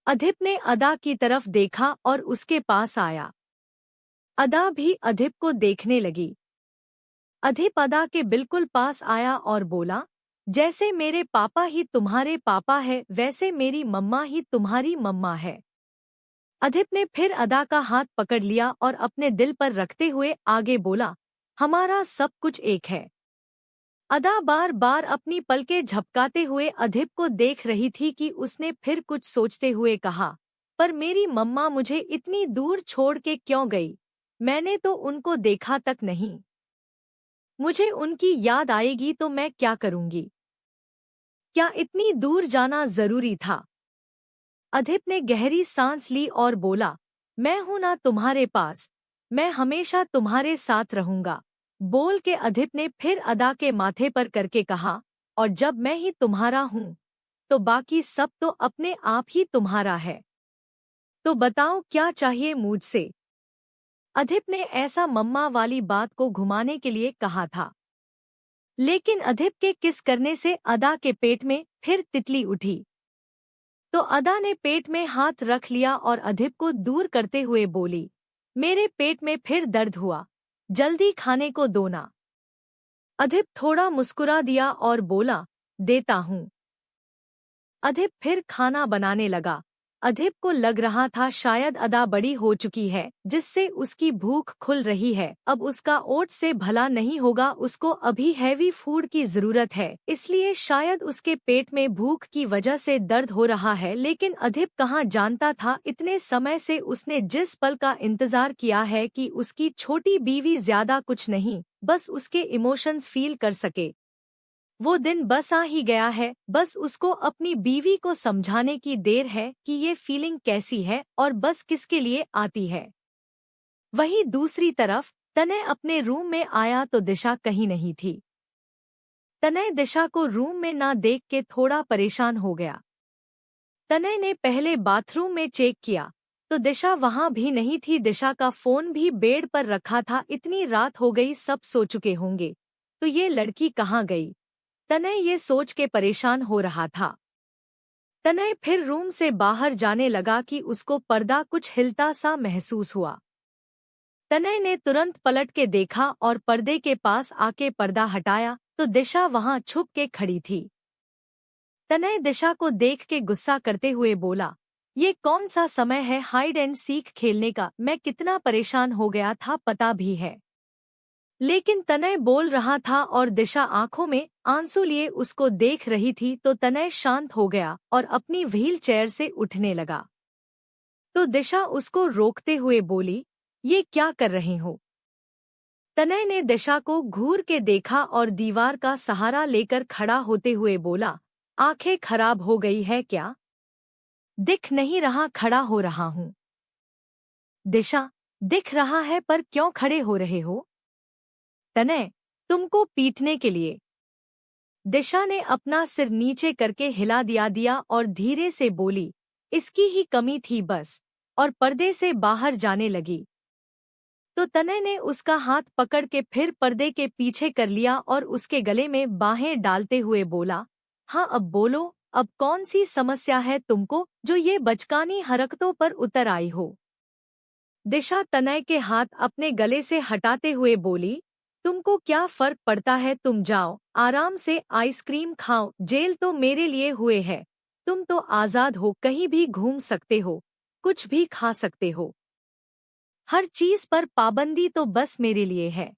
अधिप ने अदा की तरफ देखा और उसके पास आया। अदा भी अधिप को देखने लगी। अधिप अदा के बिल्कुल पास आया और बोला, जैसे मेरे पापा ही तुम्हारे पापा है वैसे मेरी मम्मा ही तुम्हारी मम्मा है। अधिप ने फिर अदा का हाथ पकड़ लिया और अपने दिल पर रखते हुए आगे बोला, हमारा सब कुछ एक है। अदा बार बार अपनी पलकें झपकाते हुए अधिप को देख रही थी कि उसने फिर कुछ सोचते हुए कहा, पर मेरी मम्मा मुझे इतनी दूर छोड़ के क्यों गई? मैंने तो उनको देखा तक नहीं। मुझे उनकी याद आएगी तो मैं क्या करूंगी? क्या इतनी दूर जाना जरूरी था? अधिप ने गहरी सांस ली और बोला, मैं हूं ना तुम्हारे पास, मैं हमेशा तुम्हारे साथ रहूंगा। बोल के अधिप ने फिर अदा के माथे पर करके कहा, और जब मैं ही तुम्हारा हूं तो बाकी सब तो अपने आप ही तुम्हारा है। तो बताओ क्या चाहिए मुझसे? अधिप ने ऐसा मम्मा वाली बात को घुमाने के लिए कहा था, लेकिन अधिप के किस करने से अदा के पेट में फिर तितली उठी। तो अदा ने पेट में हाथ रख लिया और अधिप को दूर करते हुए बोली, मेरे पेट में फिर दर्द हुआ, जल्दी खाने को दो ना। अधिप थोड़ा मुस्कुरा दिया और बोला, देता हूँ। अधिप फिर खाना बनाने लगा। अधिप को लग रहा था शायद अदा बड़ी हो चुकी है जिससे उसकी भूख खुल रही है, अब उसका ओट्स से भला नहीं होगा, उसको अभी हैवी फूड की जरूरत है, इसलिए शायद उसके पेट में भूख की वजह से दर्द हो रहा है। लेकिन अधिप कहाँ जानता था इतने समय से उसने जिस पल का इंतजार किया है कि उसकी छोटी बीवी ज्यादा कुछ नहीं, बस उसके इमोशंस फील कर सके। वो दिन बस आ ही गया है, बस उसको अपनी बीवी को समझाने की देर है कि ये फीलिंग कैसी है और बस किसके लिए आती है। वहीं दूसरी तरफ तनय अपने रूम में आया तो दिशा कहीं नहीं थी। तनय दिशा को रूम में ना देख के थोड़ा परेशान हो गया। तनय ने पहले बाथरूम में चेक किया तो दिशा वहां भी नहीं थी। दिशा का फोन भी बेड पर रखा था। इतनी रात हो गई, सब सो चुके होंगे, तो ये लड़की कहाँ गई? तनय ये सोच के परेशान हो रहा था। तनय फिर रूम से बाहर जाने लगा कि उसको पर्दा कुछ हिलता सा महसूस हुआ। तनय ने तुरंत पलट के देखा और पर्दे के पास आके पर्दा हटाया तो दिशा वहां छुप के खड़ी थी। तनय दिशा को देख के गुस्सा करते हुए बोला, ये कौन सा समय है हाइड एंड सीक खेलने का? मैं कितना परेशान हो गया था पता भी है। लेकिन तनय बोल रहा था और दिशा आंखों में आंसू लिए उसको देख रही थी तो तनय शांत हो गया और अपनी व्हील चेयर से उठने लगा। तो दिशा उसको रोकते हुए बोली, ये क्या कर रहे हो? तनय ने दिशा को घूर के देखा और दीवार का सहारा लेकर खड़ा होते हुए बोला, आंखें खराब हो गई है क्या? दिख नहीं रहा खड़ा हो रहा हूँ। दिशा, दिख रहा है पर क्यों खड़े हो रहे हो? तनय, तुमको पीटने के लिए। दिशा ने अपना सिर नीचे करके हिला दिया और धीरे से बोली, इसकी ही कमी थी बस, और पर्दे से बाहर जाने लगी। तो तनय ने उसका हाथ पकड़ के फिर पर्दे के पीछे कर लिया और उसके गले में बाहें डालते हुए बोला, हाँ अब बोलो, अब कौन सी समस्या है तुमको जो ये बचकानी हरकतों पर उतर आई हो? दिशा तनय के हाथ अपने गले से हटाते हुए बोली, तुमको क्या फर्क पड़ता है? तुम जाओ आराम से आइसक्रीम खाओ, जेल तो मेरे लिए हुए है, तुम तो आजाद हो, कहीं भी घूम सकते हो, कुछ भी खा सकते हो, हर चीज पर पाबंदी तो बस मेरे लिए है।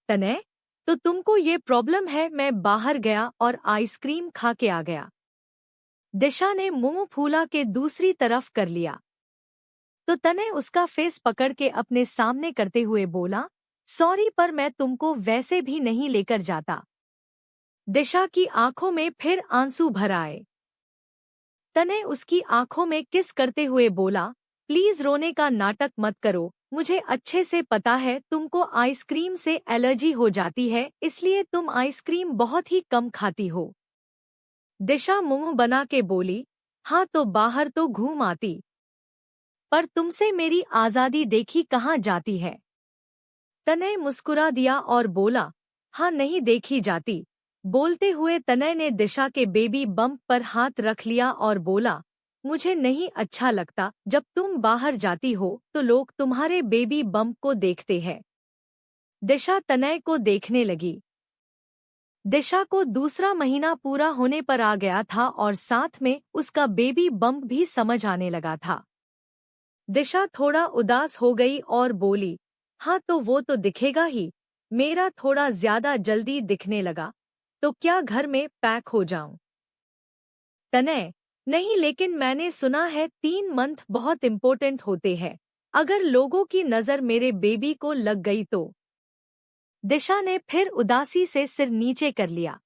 तनय, तो तुमको ये प्रॉब्लम है? मैं बाहर गया और आइसक्रीम खा के आ गया। दिशा ने मुंह फूला के दूसरी तरफ कर लिया। तो तनय उसका फेस पकड़ के अपने सामने करते हुए बोला, सॉरी पर मैं तुमको वैसे भी नहीं लेकर जाता। दिशा की आंखों में फिर आंसू भर आए। तनय उसकी आंखों में किस करते हुए बोला, प्लीज रोने का नाटक मत करो, मुझे अच्छे से पता है तुमको आइसक्रीम से एलर्जी हो जाती है, इसलिए तुम आइसक्रीम बहुत ही कम खाती हो। दिशा मुंह बना के बोली, हाँ तो बाहर तो घूम आती, पर तुमसे मेरी आजादी देखी कहाँ जाती है। तनय मुस्कुरा दिया और बोला, हाँ नहीं देखी जाती। बोलते हुए तनय ने दिशा के बेबी बम्प पर हाथ रख लिया और बोला, मुझे नहीं अच्छा लगता जब तुम बाहर जाती हो तो लोग तुम्हारे बेबी बम्प को देखते हैं। दिशा तनय को देखने लगी। दिशा को दूसरा महीना पूरा होने पर आ गया था और साथ में उसका बेबी बम्प भी समझ आने लगा था। दिशा थोड़ा उदास हो गई और बोली, हाँ तो वो तो दिखेगा ही, मेरा थोड़ा ज्यादा जल्दी दिखने लगा, तो क्या घर में पैक हो जाऊं? तनय, नहीं लेकिन मैंने सुना है 3 मंथ बहुत इम्पोर्टेंट होते हैं, अगर लोगों की नजर मेरे बेबी को लग गई तो। दिशा ने फिर उदासी से सिर नीचे कर लिया।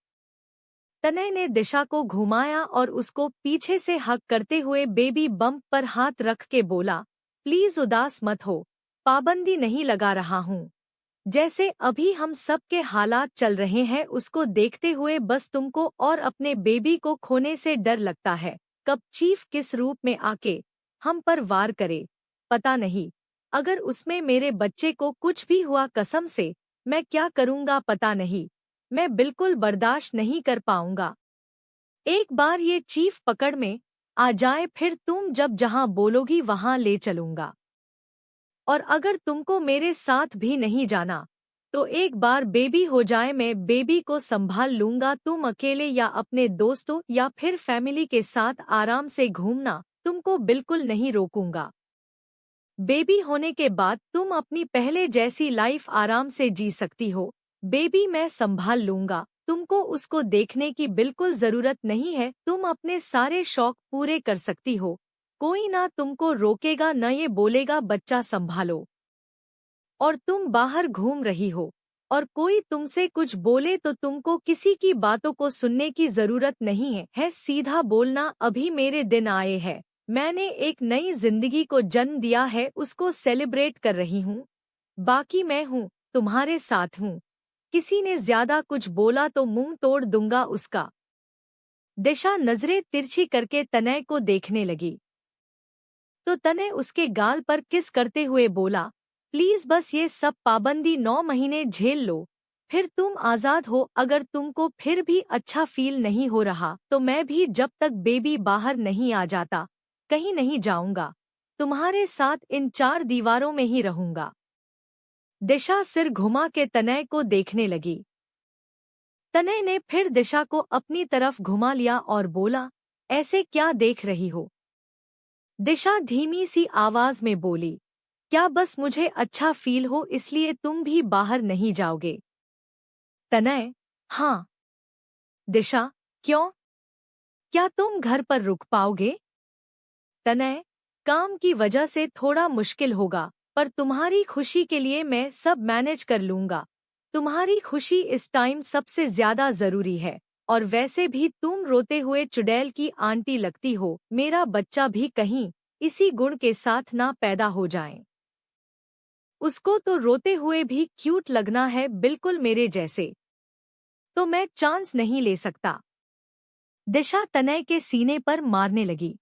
तनय ने दिशा को घुमाया और उसको पीछे से हक करते हुए बेबी बम्प पर हाथ रख के बोला, प्लीज उदास मत हो, पाबंदी नहीं लगा रहा हूँ। जैसे अभी हम सब के हालात चल रहे हैं उसको देखते हुए बस तुमको और अपने बेबी को खोने से डर लगता है, कब चीफ किस रूप में आके हम पर वार करे, पता नहीं। अगर उसमें मेरे बच्चे को कुछ भी हुआ कसम से मैं क्या करूँगा पता नहीं, मैं बिल्कुल बर्दाश्त नहीं कर पाऊंगा। एक बार ये चीफ पकड़ में आ जाए फिर तुम जब जहां बोलोगी वहां ले चलूंगा। और अगर तुमको मेरे साथ भी नहीं जाना तो एक बार बेबी हो जाए मैं बेबी को संभाल लूंगा, तुम अकेले या अपने दोस्तों या फिर फैमिली के साथ आराम से घूमना, तुमको बिल्कुल नहीं रोकूंगा। बेबी होने के बाद तुम अपनी पहले जैसी लाइफ आराम से जी सकती हो, बेबी मैं संभाल लूंगा, तुमको उसको देखने की बिल्कुल जरूरत नहीं है, तुम अपने सारे शौक पूरे कर सकती हो, कोई ना तुमको रोकेगा न ये बोलेगा बच्चा संभालो। और तुम बाहर घूम रही हो और कोई तुमसे कुछ बोले तो तुमको किसी की बातों को सुनने की जरूरत नहीं है सीधा बोलना, अभी मेरे दिन आए हैं, मैंने एक नई जिंदगी को जन्म दिया है, उसको सेलिब्रेट कर रही हूँ, बाकी मैं हूँ, तुम्हारे साथ हूँ, किसी ने ज्यादा कुछ बोला तो मुंह तोड़ दूंगा उसका। दिशा नजरें तिरछी करके तनय को देखने लगी तो तनय उसके गाल पर किस करते हुए बोला, प्लीज बस ये सब पाबंदी 9 महीने झेल लो, फिर तुम आजाद हो। अगर तुमको फिर भी अच्छा फील नहीं हो रहा तो मैं भी जब तक बेबी बाहर नहीं आ जाता कहीं नहीं जाऊंगा, तुम्हारे साथ इन 4 दीवारों में ही रहूंगा। दिशा सिर घुमा के तनय को देखने लगी। तनय ने फिर दिशा को अपनी तरफ घुमा लिया और बोला, ऐसे क्या देख रही हो? दिशा धीमी सी आवाज में बोली, क्या बस मुझे अच्छा फील हो इसलिए तुम भी बाहर नहीं जाओगे? तनय, हाँ। दिशा, क्यों? क्या तुम घर पर रुक पाओगे? तनय, काम की वजह से थोड़ा मुश्किल होगा, पर तुम्हारी खुशी के लिए मैं सब मैनेज कर लूंगा, तुम्हारी खुशी इस टाइम सबसे ज्यादा जरूरी है, और वैसे भी तुम रोते हुए चुड़ैल की आंटी लगती हो, मेरा बच्चा भी कहीं इसी गुण के साथ ना पैदा हो जाए। उसको तो रोते हुए भी क्यूट लगना है, बिल्कुल मेरे जैसे, तो मैं चांस नहीं ले सकता। दिशा तनय के सीने पर मारने लगी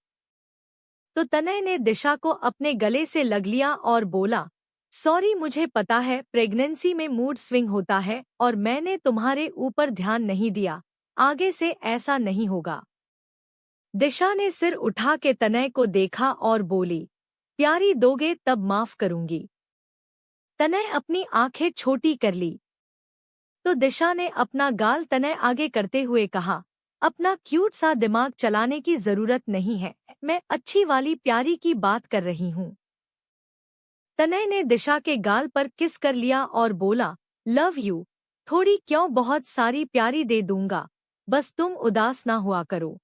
तो तनय ने दिशा को अपने गले से लग लिया और बोला, सॉरी मुझे पता है प्रेगनेंसी में मूड स्विंग होता है और मैंने तुम्हारे ऊपर ध्यान नहीं दिया, आगे से ऐसा नहीं होगा। दिशा ने सिर उठा के तनय को देखा और बोली, प्यारी दोगे तब माफ करूंगी। तनय अपनी आंखें छोटी कर ली तो दिशा ने अपना गाल तनय आगे करते हुए कहा, अपना क्यूट सा दिमाग चलाने की जरूरत नहीं है, मैं अच्छी वाली प्यारी की बात कर रही हूँ। तनय ने दिशा के गाल पर किस कर लिया और बोला, लव यू, थोड़ी क्यों बहुत सारी प्यारी दे दूंगा, बस तुम उदास ना हुआ करो।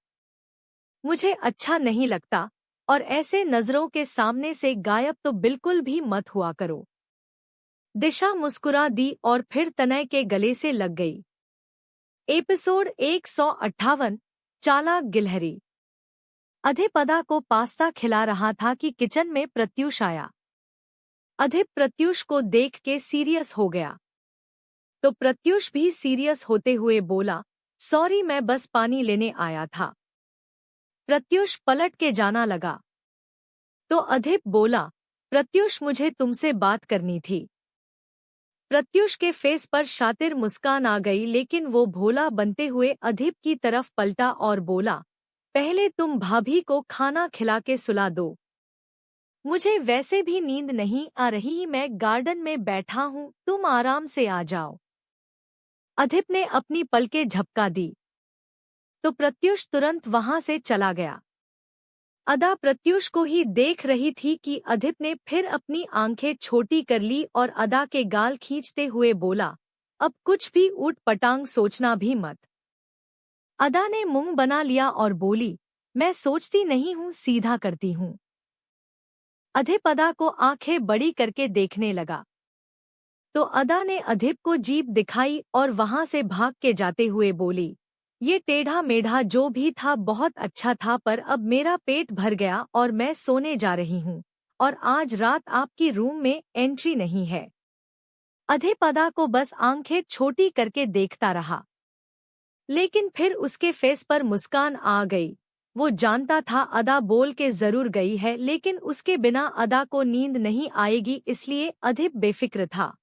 मुझे अच्छा नहीं लगता और ऐसे नजरों के सामने से गायब तो बिल्कुल भी मत हुआ करो। दिशा मुस्कुरा दी और फिर तनय के गले से लग गई। एपिसोड 158 चालाक गिलहरी। अधिप अदा को पास्ता खिला रहा था कि किचन में प्रत्यूष आया। अधिप प्रत्यूष को देख के सीरियस हो गया, तो प्रत्यूष भी सीरियस होते हुए बोला, सॉरी मैं बस पानी लेने आया था। प्रत्यूष पलट के जाना लगा, तो अधिप बोला, प्रत्यूष मुझे तुमसे बात करनी थी। प्रत्यूष के फेस पर शातिर मुस्कान आ गई, लेकिन वो भोला बनते हुए अधिप की तरफ पलटा और बोला, पहले तुम भाभी को खाना खिला के सुला दो। मुझे वैसे भी नींद नहीं आ रही, मैं गार्डन में बैठा हूँ, तुम आराम से आ जाओ। अधिप ने अपनी पलकें झपका दी, तो प्रत्यूष तुरंत वहां से चला गया। अदा प्रत्यूष को ही देख रही थी कि अधिप ने फिर अपनी आंखें छोटी कर ली और अदा के गाल खींचते हुए बोला, अब कुछ भी ऊट पटांग सोचना भी मत। अदा ने मुंह बना लिया और बोली, मैं सोचती नहीं हूँ, सीधा करती हूँ। अधिप अदा को आंखें बड़ी करके देखने लगा, तो अदा ने अधिप को जीभ दिखाई और वहां से भाग के जाते हुए बोली, ये टेढ़ा मेढ़ा जो भी था बहुत अच्छा था, पर अब मेरा पेट भर गया और मैं सोने जा रही हूँ, और आज रात आपकी रूम में एंट्री नहीं है। अधिप अदा को बस आंखें छोटी करके देखता रहा, लेकिन फिर उसके फेस पर मुस्कान आ गई। वो जानता था अदा बोल के जरूर गई है, लेकिन उसके बिना अदा को नींद नहीं आएगी, इसलिए अधिप बेफिक्र था।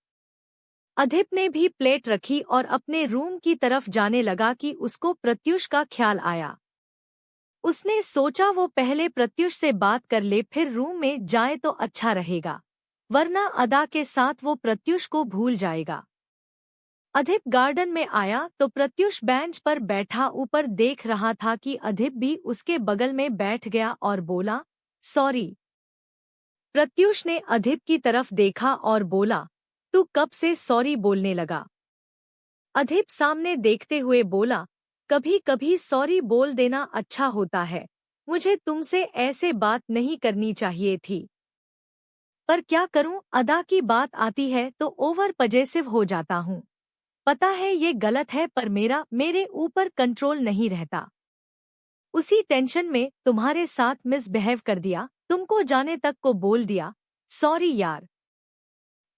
अधिप ने भी प्लेट रखी और अपने रूम की तरफ जाने लगा कि उसको प्रत्यूष का ख्याल आया। उसने सोचा वो पहले प्रत्यूष से बात कर ले, फिर रूम में जाए तो अच्छा रहेगा, वरना अदा के साथ वो प्रत्यूष को भूल जाएगा। अधिप गार्डन में आया तो प्रत्यूष बेंच पर बैठा ऊपर देख रहा था कि अधिप भी उसके बगल में बैठ गया और बोला, सॉरी। प्रत्यूष ने अधिप की तरफ देखा और बोला, तू कब से सॉरी बोलने लगा? अधिप सामने देखते हुए बोला, कभी कभी सॉरी बोल देना अच्छा होता है, मुझे तुमसे ऐसे बात नहीं करनी चाहिए थी, पर क्या करूं, अदा की बात आती है तो ओवर पजेसिव हो जाता हूं। पता है ये गलत है, पर मेरे ऊपर कंट्रोल नहीं रहता। उसी टेंशन में तुम्हारे साथ मिसबिहेव कर दिया, तुमको जाने तक को बोल दिया, सॉरी यार।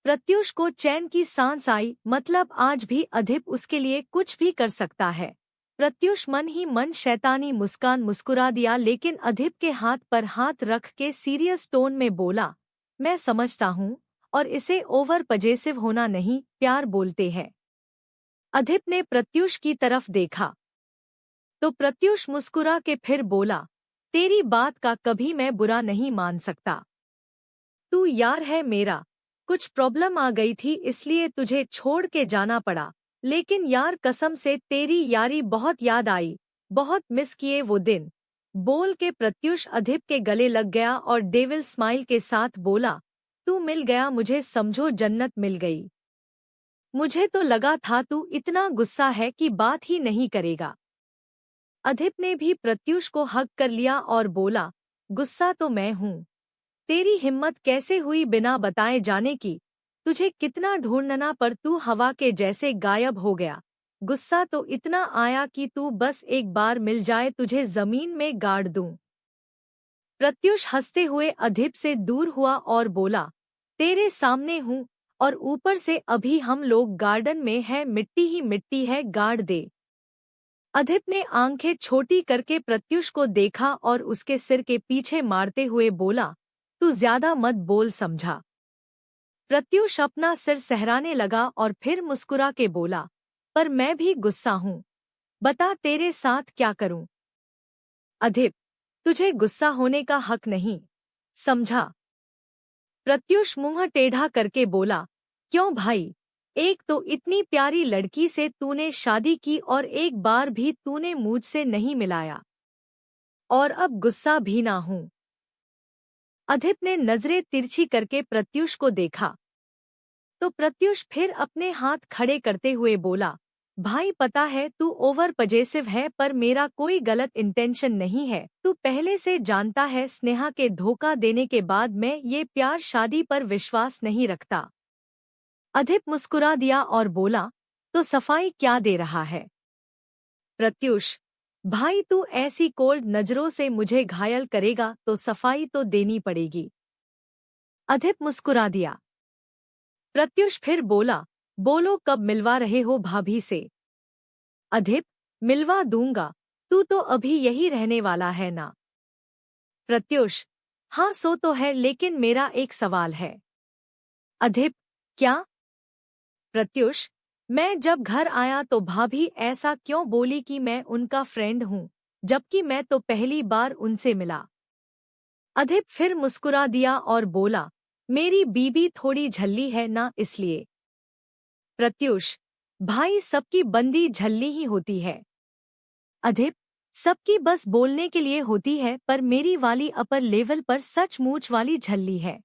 प्रत्यूष को चैन की सांस आई, मतलब आज भी अधिप उसके लिए कुछ भी कर सकता है। प्रत्यूष मन ही मन शैतानी मुस्कान मुस्कुरा दिया, लेकिन अधिप के हाथ पर हाथ रख के सीरियस टोन में बोला, मैं समझता हूँ, और इसे ओवर पजेसिव होना नहीं, प्यार बोलते हैं। अधिप ने प्रत्यूष की तरफ देखा, तो प्रत्यूष मुस्कुरा के फिर बोला, तेरी बात का कभी मैं बुरा नहीं मान सकता। तू यार है मेरा, कुछ प्रॉब्लम आ गई थी इसलिए तुझे छोड़ के जाना पड़ा, लेकिन यार कसम से तेरी यारी बहुत याद आई, बहुत मिस किए वो दिन। बोल के प्रत्यूष अधिप के गले लग गया और डेविल स्माइल के साथ बोला, तू मिल गया मुझे, समझो जन्नत मिल गई। मुझे तो लगा था तू इतना गुस्सा है कि बात ही नहीं करेगा। अधिप ने भी प्रत्यूष को हग कर लिया और बोला, गुस्सा तो मैं हूँ, तेरी हिम्मत कैसे हुई बिना बताए जाने की, तुझे कितना ढूंढना पर तू हवा के जैसे गायब हो गया। गुस्सा तो इतना आया कि तू बस एक बार मिल जाए, तुझे जमीन में गाड़ दूं। प्रत्यूष हंसते हुए अधिप से दूर हुआ और बोला, तेरे सामने हूँ, और ऊपर से अभी हम लोग गार्डन में है, मिट्टी ही मिट्टी है, गाड़ दे। अधिप ने आंखें छोटी करके प्रत्यूष को देखा और उसके सिर के पीछे मारते हुए बोला, तू ज्यादा मत बोल समझा। प्रत्यूष अपना सिर सहराने लगा और फिर मुस्कुरा के बोला, पर मैं भी गुस्सा हूँ, बता तेरे साथ क्या करूँ? अधिप, तुझे गुस्सा होने का हक नहीं, समझा? प्रत्यूष मुंह टेढ़ा करके बोला, क्यों भाई, एक तो इतनी प्यारी लड़की से तूने शादी की और एक बार भी तूने मुझसे नहीं मिलाया, और अब गुस्सा भी ना हूँ। अधिप ने नजरें तिरछी करके प्रत्यूष को देखा, तो प्रत्यूष फिर अपने हाथ खड़े करते हुए बोला, भाई पता है तू ओवर पजेसिव है, पर मेरा कोई गलत इंटेंशन नहीं है। तू पहले से जानता है स्नेहा के धोखा देने के बाद मैं ये प्यार शादी पर विश्वास नहीं रखता। अधिप मुस्कुरा दिया और बोला, तो सफाई क्या दे रहा है? प्रत्युष, भाई तू ऐसी कोल्ड नजरों से मुझे घायल करेगा तो सफाई तो देनी पड़ेगी। अधिप मुस्कुरा दिया। प्रत्युष फिर बोला, बोलो कब मिलवा रहे हो भाभी से? अधिप, मिलवा दूंगा, तू तो अभी यही रहने वाला है ना? प्रत्युष, हाँ सो तो है, लेकिन मेरा एक सवाल है। अधिप, क्या? प्रत्युष, मैं जब घर आया तो भाभी ऐसा क्यों बोली कि मैं उनका फ्रेंड हूँ, जबकि मैं तो पहली बार उनसे मिला। अधिप फिर मुस्कुरा दिया और बोला, मेरी बीबी थोड़ी झल्ली है ना, इसलिए। प्रत्युष, भाई सबकी बंदी झल्ली ही होती है। अधिप, सबकी बस बोलने के लिए होती है, पर मेरी वाली अपर लेवल पर सचमुच वाली झल्ली है।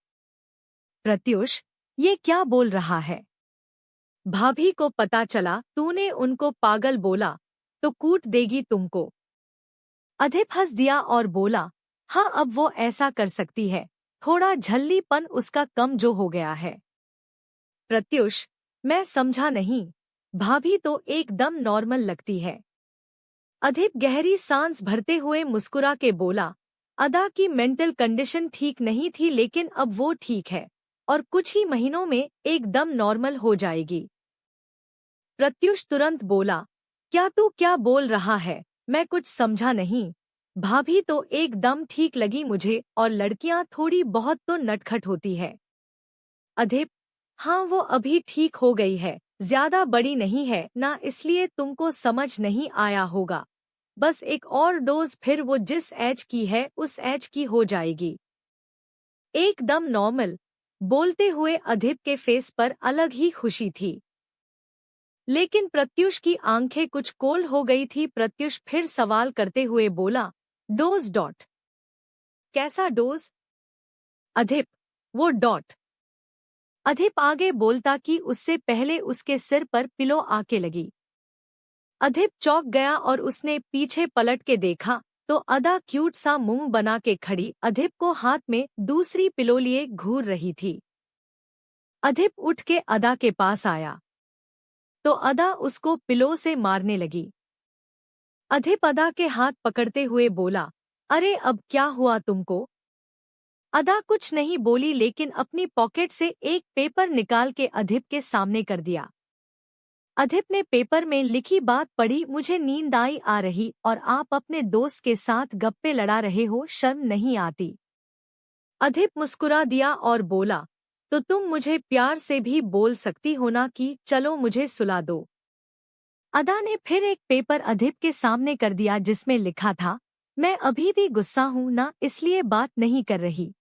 प्रत्युष, ये क्या बोल रहा है? भाभी को पता चला तूने उनको पागल बोला तो कूट देगी तुमको। अधिप हंस दिया और बोला, हाँ अब वो ऐसा कर सकती है, थोड़ा झल्लीपन उसका कम जो हो गया है। प्रत्युष, मैं समझा नहीं, भाभी तो एकदम नॉर्मल लगती है। अधिप गहरी सांस भरते हुए मुस्कुरा के बोला, अदा की मेंटल कंडीशन ठीक नहीं थी, लेकिन अब वो ठीक है और कुछ ही महीनों में एकदम नॉर्मल हो जाएगी। प्रत्युष तुरंत बोला, क्या बोल रहा है? मैं कुछ समझा नहीं। भाभी तो एकदम ठीक लगी मुझे, और लड़कियां थोड़ी बहुत तो नटखट होती है। अधिप, हाँ वो अभी ठीक हो गई है, ज्यादा बड़ी नहीं है ना, इसलिए तुमको समझ नहीं आया होगा। बस एक और डोज, फिर वो जिस एज की है उस एज की हो जाएगी। एकदम नॉर्मल। बोलते हुए अधिप के फेस पर अलग ही खुशी थी। लेकिन प्रत्युष की आंखें कुछ कोल्ड हो गई थी। प्रत्युष फिर सवाल करते हुए बोला, डोज डॉट? कैसा डोज? अधिप, वो डॉट। अधिप आगे बोलता कि उससे पहले उसके सिर पर पिलो आके लगी। अधिप चौंक गया और उसने पीछे पलट के देखा तो अदा क्यूट सा मुंह बना के खड़ी अधिप को हाथ में दूसरी पिलो लिए घूर रही थी। अधिप उठ के अदा के पास आया तो अदा उसको पिलो से मारने लगी। अधिप अदा के हाथ पकड़ते हुए बोला, अरे अब क्या हुआ तुमको? अदा कुछ नहीं बोली, लेकिन अपनी पॉकेट से एक पेपर निकाल के अधिप के सामने कर दिया। अधिप ने पेपर में लिखी बात पढ़ी, मुझे नींद आ रही और आप अपने दोस्त के साथ गप्पे लड़ा रहे हो, शर्म नहीं आती? अधिप मुस्कुरा दिया और बोला, तो तुम मुझे प्यार से भी बोल सकती हो ना कि चलो मुझे सुला दो। अदा ने फिर एक पेपर अधिप के सामने कर दिया जिसमें लिखा था, मैं अभी भी गुस्सा हूं ना, इसलिए बात नहीं कर रही।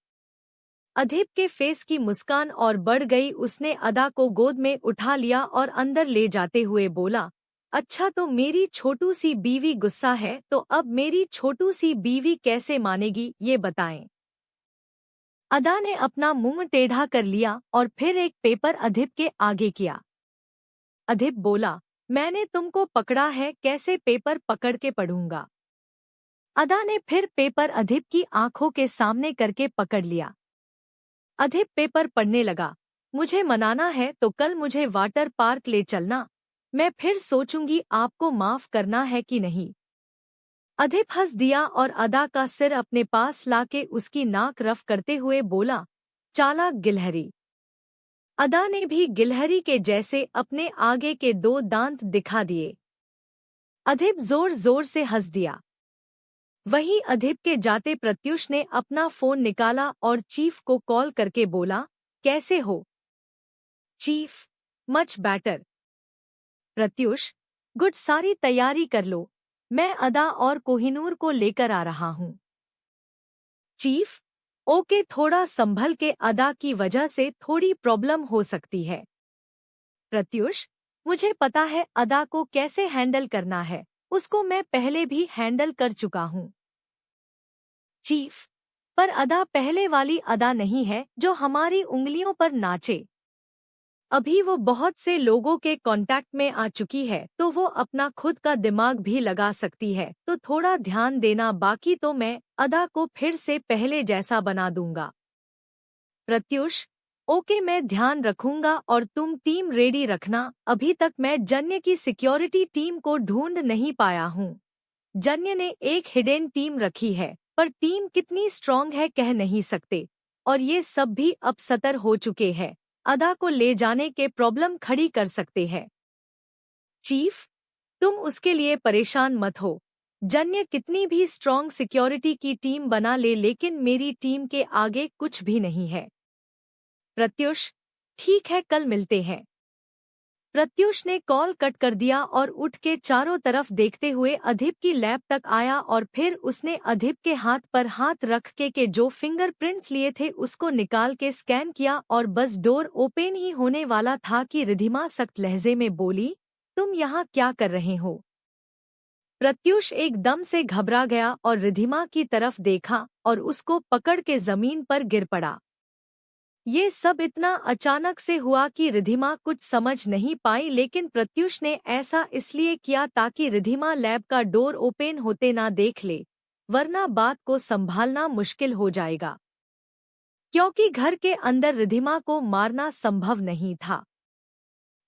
अधिप के फेस की मुस्कान और बढ़ गई। उसने अदा को गोद में उठा लिया और अंदर ले जाते हुए बोला, अच्छा तो मेरी छोटू सी बीवी गुस्सा है, तो अब मेरी छोटू सी बीवी कैसे मानेगी ये बताएं। अदा ने अपना मुंह टेढ़ा कर लिया और फिर एक पेपर अधिप के आगे किया। अधिप बोला, मैंने तुमको पकड़ा है, कैसे पेपर पकड़ के पढ़ूंगा? अदा ने फिर पेपर अधिप की आंखों के सामने करके पकड़ लिया। अधिप पेपर पढ़ने लगा, मुझे मनाना है तो कल मुझे वाटर पार्क ले चलना, मैं फिर सोचूंगी आपको माफ करना है कि नहीं। अधिप हंस दिया और अदा का सिर अपने पास लाके उसकी नाक रफ करते हुए बोला, चालाक गिलहरी। अदा ने भी गिलहरी के जैसे अपने आगे के दो दांत दिखा दिए। अधिप जोर जोर से हंस दिया। वहीं अधिप के जाते प्रत्युष ने अपना फोन निकाला और चीफ को कॉल करके बोला, कैसे हो chief? Much better. Pratyush, good, सारी तैयारी कर लो, मैं अदा और कोहिनूर को लेकर आ रहा हूँ। चीफ, ओके, थोड़ा संभल के, अदा की वजह से थोड़ी प्रॉब्लम हो सकती है। प्रत्युष, मुझे पता है अदा को कैसे हैंडल करना है, उसको मैं पहले भी हैंडल कर चुका हूँ। चीफ, पर अदा पहले वाली अदा नहीं है जो हमारी उंगलियों पर नाचे। अभी वो बहुत से लोगों के कांटेक्ट में आ चुकी है तो वो अपना खुद का दिमाग भी लगा सकती है, तो थोड़ा ध्यान देना, बाकी तो मैं अदा को फिर से पहले जैसा बना दूंगा। प्रत्युष, ओके, मैं ध्यान रखूंगा और तुम टीम रेडी रखना। अभी तक मैं जन्य की सिक्योरिटी टीम को ढूंढ नहीं पाया हूँ। जन्य ने एक हिडन टीम रखी है, पर टीम कितनी स्ट्रांग है कह नहीं सकते, और ये सब भी अब सतर हो चुके हैं। अदा को ले जाने के प्रॉब्लम खड़ी कर सकते हैं। चीफ, तुम उसके लिए परेशान मत हो। जन्य कितनी भी स्ट्रांग सिक्योरिटी की टीम बना ले, लेकिन मेरी टीम के आगे कुछ भी नहीं है। प्रत्युष, ठीक है, कल मिलते हैं। प्रत्युष ने कॉल कट कर दिया और उठ के चारों तरफ देखते हुए अधीप की लैब तक आया, और फिर उसने अधीप के हाथ पर हाथ रख के जो फिंगरप्रिंट्स लिए थे उसको निकाल के स्कैन किया, और बस डोर ओपन ही होने वाला था कि रिधिमा सख्त लहजे में बोली, तुम यहाँ क्या कर रहे हो? प्रत्युष एकदम से घबरा गया और रिधिमा की तरफ देखा और उसको पकड़ के जमीन पर गिर पड़ा। ये सब इतना अचानक से हुआ कि रिधिमा कुछ समझ नहीं पाई, लेकिन प्रत्युष ने ऐसा इसलिए किया ताकि रिधिमा लैब का डोर ओपन होते ना देख ले, वरना बात को संभालना मुश्किल हो जाएगा, क्योंकि घर के अंदर रिधिमा को मारना संभव नहीं था।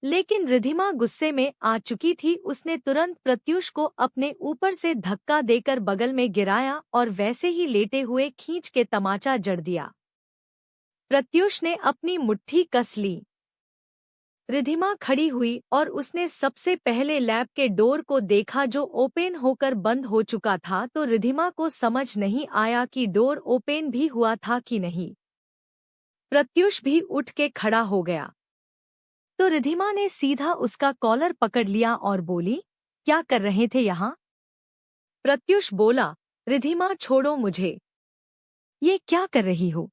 लेकिन रिधिमा गुस्से में आ चुकी थी। उसने तुरंत प्रत्युष को अपने ऊपर से धक्का देकर बगल में गिराया और वैसे ही लेटे हुए खींच के तमाचा जड़ दिया। प्रत्युष ने अपनी मुट्ठी कस ली। रिधिमा खड़ी हुई और उसने सबसे पहले लैब के डोर को देखा जो ओपन होकर बंद हो चुका था, तो रिधिमा को समझ नहीं आया कि डोर ओपन भी हुआ था कि नहीं। प्रत्युष भी उठ के खड़ा हो गया, तो रिधिमा ने सीधा उसका कॉलर पकड़ लिया और बोली, क्या कर रहे थे यहाँ? प्रत्युष बोला, रिधिमा छोड़ो मुझे। ये क्या कर रही हो?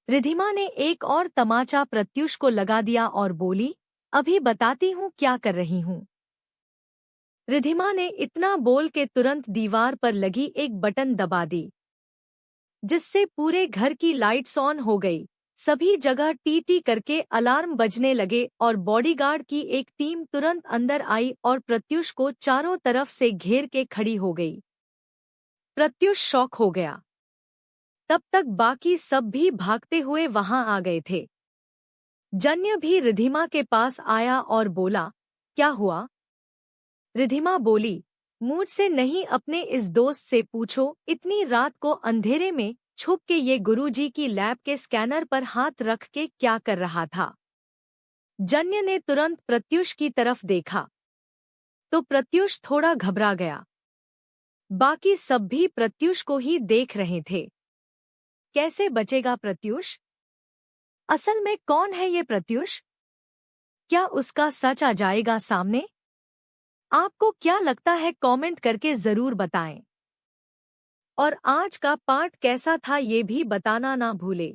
रिधिमा ने एक और तमाचा प्रत्युष को लगा दिया और बोली, अभी बताती हूँ क्या कर रही हूँ। रिधिमा ने इतना बोल के तुरंत दीवार पर लगी एक बटन दबा दी, जिससे पूरे घर की लाइट्स ऑन हो गई। सभी जगह टी करके अलार्म बजने लगे और बॉडीगार्ड की एक टीम तुरंत अंदर आई और प्रत्युष को चारों तरफ से घेर के खड़ी हो गई। प्रत्युष शॉक हो गया। तब तक बाकी सब भी भागते हुए वहां आ गए थे। जन्य भी रिधिमा के पास आया और बोला, क्या हुआ? रिधिमा बोली, मुझसे नहीं, अपने इस दोस्त से पूछो। इतनी रात को अंधेरे में छुप के ये गुरुजी की लैब के स्कैनर पर हाथ रख के क्या कर रहा था? जन्य ने तुरंत प्रत्युष की तरफ देखा, तो प्रत्युष थोड़ा घबरा गया। बाकी सब भी प्रत्युष को ही देख रहे थे। कैसे बचेगा प्रत्युष? असल में कौन है ये प्रत्युष? क्या उसका सच आ जाएगा सामने? आपको क्या लगता है, कमेंट करके जरूर बताएं। और आज का पार्ट कैसा था ये भी बताना ना भूले।